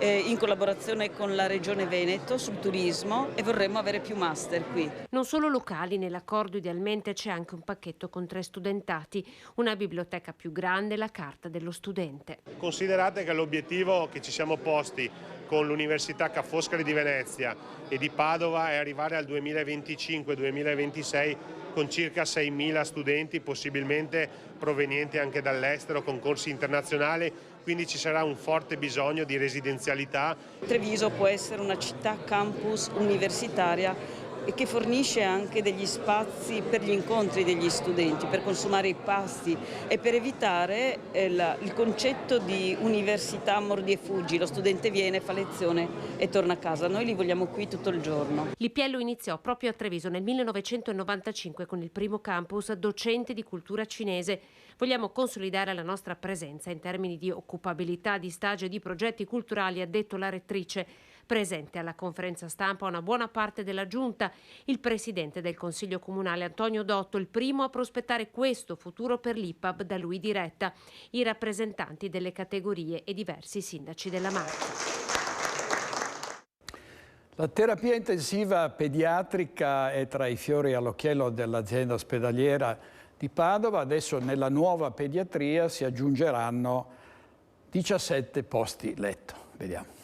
in collaborazione con la Regione Veneto sul turismo e vorremmo avere più master qui. Non solo locali, nell'accordo idealmente c'è anche un pacchetto con 3 studentati, una biblioteca più grande, la carta dello studente. Considerate che l'obiettivo che ci siamo posti con l'Università Ca' Foscari di Venezia e di Padova è arrivare al 2025-2026 con circa 6.000 studenti, possibilmente provenienti anche dall'estero, con corsi internazionali, quindi ci sarà un forte bisogno di residenzialità. Treviso può essere una città campus universitaria e che fornisce anche degli spazi per gli incontri degli studenti, per consumare i pasti e per evitare il concetto di università mordi e fuggi. Lo studente viene, fa lezione e torna a casa. Noi li vogliamo qui tutto il giorno. Lipiello iniziò proprio a Treviso nel 1995 con il primo campus docente di cultura cinese. Vogliamo consolidare la nostra presenza in termini di occupabilità, di stage e di progetti culturali, ha detto la rettrice. Presente alla conferenza stampa una buona parte della giunta, il presidente del Consiglio Comunale Antonio Dotto, il primo a prospettare questo futuro per l'IPAB da lui diretta, i rappresentanti delle categorie e diversi sindaci della Marca. La terapia intensiva pediatrica è tra i fiori all'occhiello dell'azienda ospedaliera di Padova. Adesso nella nuova pediatria si aggiungeranno 17 posti letto. Vediamo.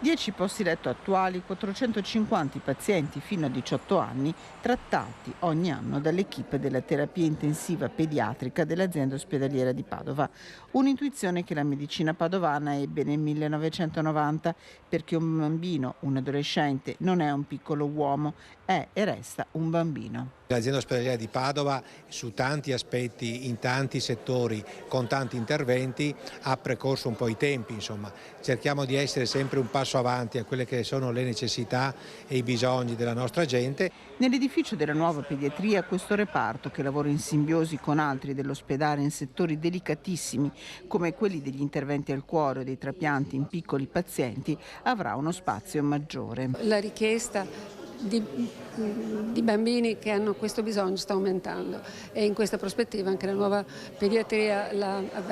10 posti letto attuali, 450 pazienti fino a 18 anni trattati ogni anno dall'equipe della terapia intensiva pediatrica dell'azienda ospedaliera di Padova. Un'intuizione che la medicina padovana ebbe nel 1990, perché un bambino, un adolescente, non è un piccolo uomo, è e resta un bambino. L'azienda ospedaliera di Padova su tanti aspetti, in tanti settori, con tanti interventi, ha precorso un po' i tempi, insomma. Cerchiamo di essere sempre un passo avanti a quelle che sono le necessità e i bisogni della nostra gente. Nell'edificio della nuova pediatria questo reparto, che lavora in simbiosi con altri dell'ospedale in settori delicatissimi come quelli degli interventi al cuore o dei trapianti in piccoli pazienti, avrà uno spazio maggiore. La richiesta di bambini che hanno questo bisogno sta aumentando e in questa prospettiva anche la nuova pediatria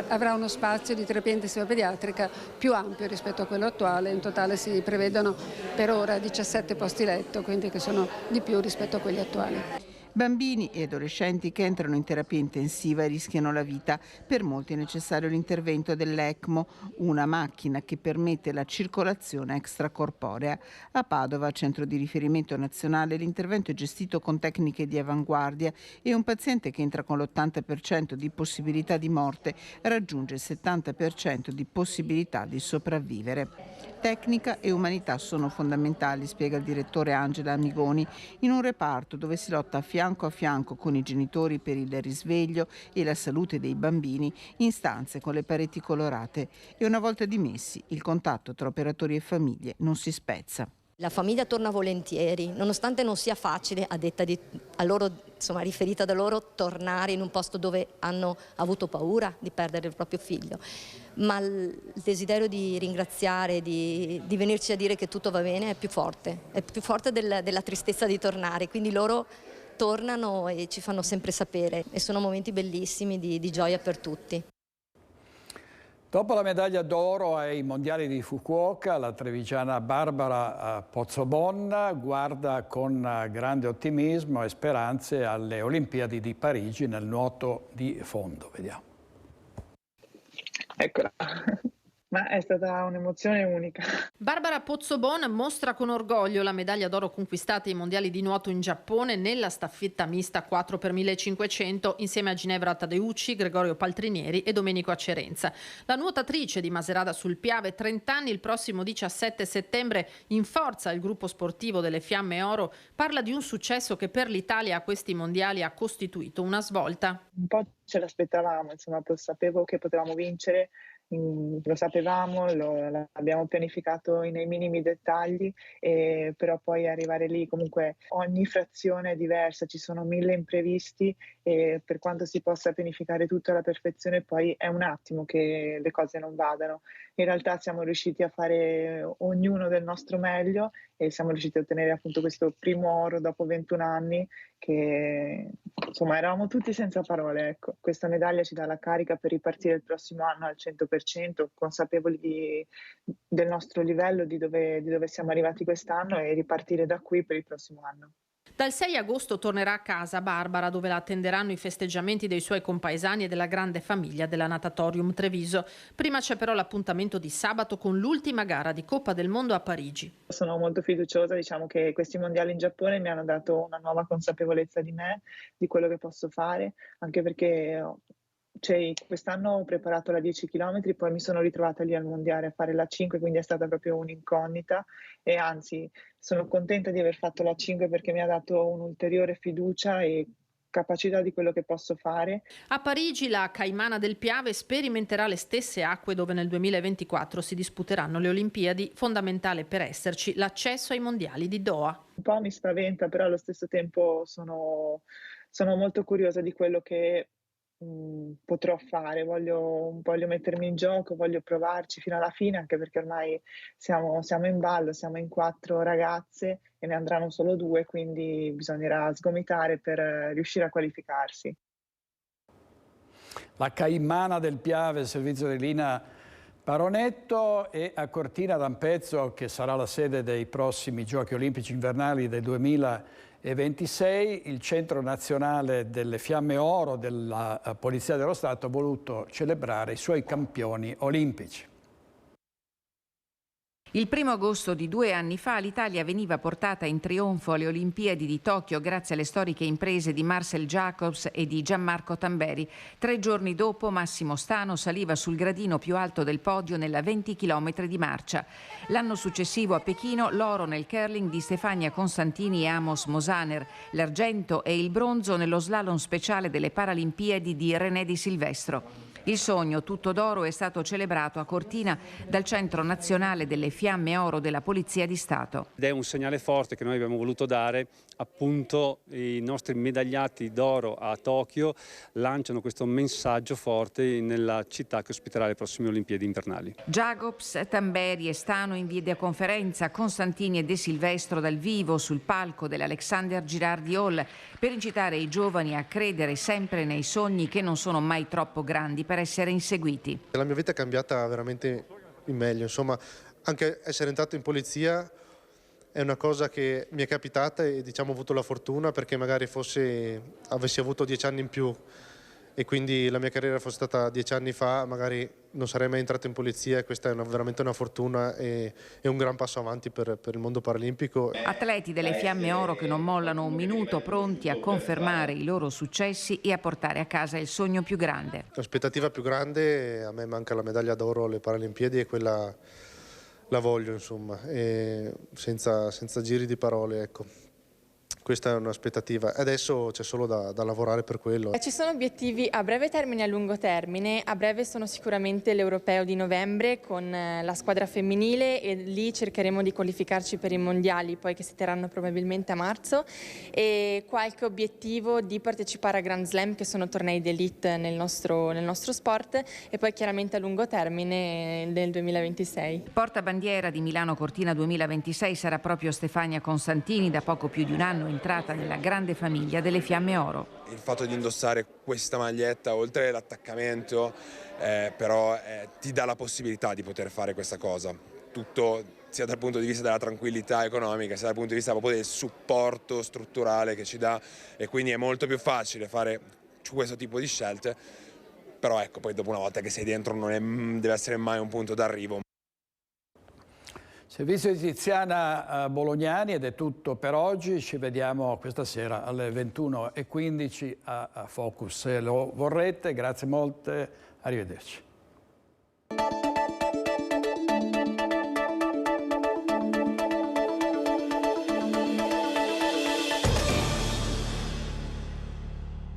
avrà uno spazio di terapia intensiva pediatrica più ampio rispetto a quello attuale. In totale si prevedono per ora 17 posti letto, quindi che sono di più rispetto a quelli attuali. Bambini e adolescenti che entrano in terapia intensiva e rischiano la vita. Per molti è necessario l'intervento dell'ECMO, una macchina che permette la circolazione extracorporea. A Padova, centro di riferimento nazionale, l'intervento è gestito con tecniche di avanguardia e un paziente che entra con l'80% di possibilità di morte raggiunge il 70% di possibilità di sopravvivere. Tecnica e umanità sono fondamentali, spiega il direttore Angela Amigoni, in un reparto dove si lotta fianco a fianco con i genitori per il risveglio e la salute dei bambini in stanze con le pareti colorate. E una volta dimessi, il contatto tra operatori e famiglie non si spezza. La famiglia torna volentieri, nonostante non sia facile, riferita da loro, tornare in un posto dove hanno avuto paura di perdere il proprio figlio. Ma il desiderio di ringraziare, di venirci a dire che tutto va bene è più forte della tristezza di tornare, quindi loro tornano e ci fanno sempre sapere e sono momenti bellissimi di gioia per tutti. Dopo la medaglia d'oro ai mondiali di Fukuoka, la trevigiana Barbara Pozzobon guarda con grande ottimismo e speranze alle Olimpiadi di Parigi nel nuoto di fondo. Vediamo. Eccola. Ma è stata un'emozione unica. Barbara Pozzobon mostra con orgoglio la medaglia d'oro conquistata ai mondiali di nuoto in Giappone nella staffetta mista 4x1500 insieme a Ginevra Tadeucci, Gregorio Paltrinieri e Domenico Acerenza. La nuotatrice di Macerata sul Piave, 30 anni, il prossimo 17 settembre in forza il gruppo sportivo delle Fiamme Oro, parla di un successo che per l'Italia a questi mondiali ha costituito una svolta. Un po' ce l'aspettavamo, insomma, sapevo che potevamo vincere. Lo sapevamo, l'abbiamo pianificato nei minimi dettagli, però poi arrivare lì comunque ogni frazione è diversa, ci sono 1000 imprevisti e per quanto si possa pianificare tutto alla perfezione poi è un attimo che le cose non vadano. In realtà siamo riusciti a fare ognuno del nostro meglio e siamo riusciti a ottenere appunto questo primo oro dopo 21 anni che insomma eravamo tutti senza parole, ecco. Questa medaglia ci dà la carica per ripartire il prossimo anno al 100%, consapevoli del nostro livello, di dove siamo arrivati quest'anno e ripartire da qui per il prossimo anno. Dal 6 agosto tornerà a casa Barbara, dove la attenderanno i festeggiamenti dei suoi compaesani e della grande famiglia della Natatorium Treviso. Prima c'è però l'appuntamento di sabato con l'ultima gara di Coppa del Mondo a Parigi. Sono molto fiduciosa, diciamo che questi mondiali in Giappone mi hanno dato una nuova consapevolezza di me, di quello che posso fare, anche perché quest'anno ho preparato la 10 km, poi mi sono ritrovata lì al mondiale a fare la 5, quindi è stata proprio un'incognita e anzi sono contenta di aver fatto la 5 perché mi ha dato un'ulteriore fiducia e capacità di quello che posso fare. A Parigi la Caimana del Piave sperimenterà le stesse acque dove nel 2024 si disputeranno le Olimpiadi, fondamentale per esserci l'accesso ai mondiali di Doha. Un po' mi spaventa, però allo stesso tempo sono molto curiosa di quello che potrò fare, voglio mettermi in gioco, voglio provarci fino alla fine, anche perché ormai siamo in ballo, siamo in 4 ragazze e ne andranno solo 2, quindi bisognerà sgomitare per riuscire a qualificarsi. La Caimana del Piave, servizio di Lina Paronetto, e a Cortina d'Ampezzo, che sarà la sede dei prossimi Giochi Olimpici Invernali del 2026, il Centro Nazionale delle Fiamme Oro della Polizia dello Stato ha voluto celebrare i suoi campioni olimpici. Il 1 agosto di 2 anni fa l'Italia veniva portata in trionfo alle Olimpiadi di Tokyo grazie alle storiche imprese di Marcel Jacobs e di Gianmarco Tamberi. 3 giorni dopo Massimo Stano saliva sul gradino più alto del podio nella 20 km di marcia. L'anno successivo a Pechino l'oro nel curling di Stefania Constantini e Amos Mosaner, l'argento e il bronzo nello slalom speciale delle Paralimpiadi di René Di Silvestro. Il sogno tutto d'oro è stato celebrato a Cortina dal Centro Nazionale delle Fiamme Oro della Polizia di Stato. Ed è un segnale forte che noi abbiamo voluto dare, appunto i nostri medagliati d'oro a Tokyo lanciano questo messaggio forte nella città che ospiterà le prossime Olimpiadi invernali. Jacobs, Tamberi e Stano in videoconferenza, Constantini e De Silvestro dal vivo sul palco dell'Alexander Girardi Hall per incitare i giovani a credere sempre nei sogni che non sono mai troppo grandi per essere inseguiti. La mia vita è cambiata veramente in meglio, insomma, anche essere entrato in polizia è una cosa che mi è capitata e diciamo ho avuto la fortuna perché magari avessi avuto 10 anni in più e quindi la mia carriera fosse stata 10 anni fa, magari non sarei mai entrato in polizia e questa è veramente una fortuna e un gran passo avanti per il mondo paralimpico. Atleti delle Fiamme Oro che non mollano un minuto, pronti a confermare i loro successi e a portare a casa il sogno più grande. L'aspettativa più grande, a me manca la medaglia d'oro alle Paralimpiadi e quella la voglio, insomma, e senza giri di parole, ecco. questa è un'aspettativa. Adesso c'è solo da lavorare per quello. Ci sono obiettivi a breve termine e a lungo termine. A breve sono sicuramente l'Europeo di novembre con la squadra femminile e lì cercheremo di qualificarci per i mondiali, poi che si terranno probabilmente a marzo, e qualche obiettivo di partecipare a Grand Slam, che sono tornei d'élite nel nostro sport, e poi chiaramente a lungo termine nel 2026. Portabandiera di Milano Cortina 2026 sarà proprio Stefania Consantini, da poco più di un anno entrata nella grande famiglia delle Fiamme Oro. Il fatto di indossare questa maglietta, oltre l'attaccamento, però ti dà la possibilità di poter fare questa cosa. Tutto sia dal punto di vista della tranquillità economica, sia dal punto di vista proprio del supporto strutturale che ci dà, e quindi è molto più facile fare questo tipo di scelte, però ecco, poi dopo una volta che sei dentro non deve essere mai un punto d'arrivo. Servizio di Tiziana Bolognani, ed è tutto per oggi. Ci vediamo questa sera alle 21:15 a Focus. Se lo vorrete, grazie molte, arrivederci.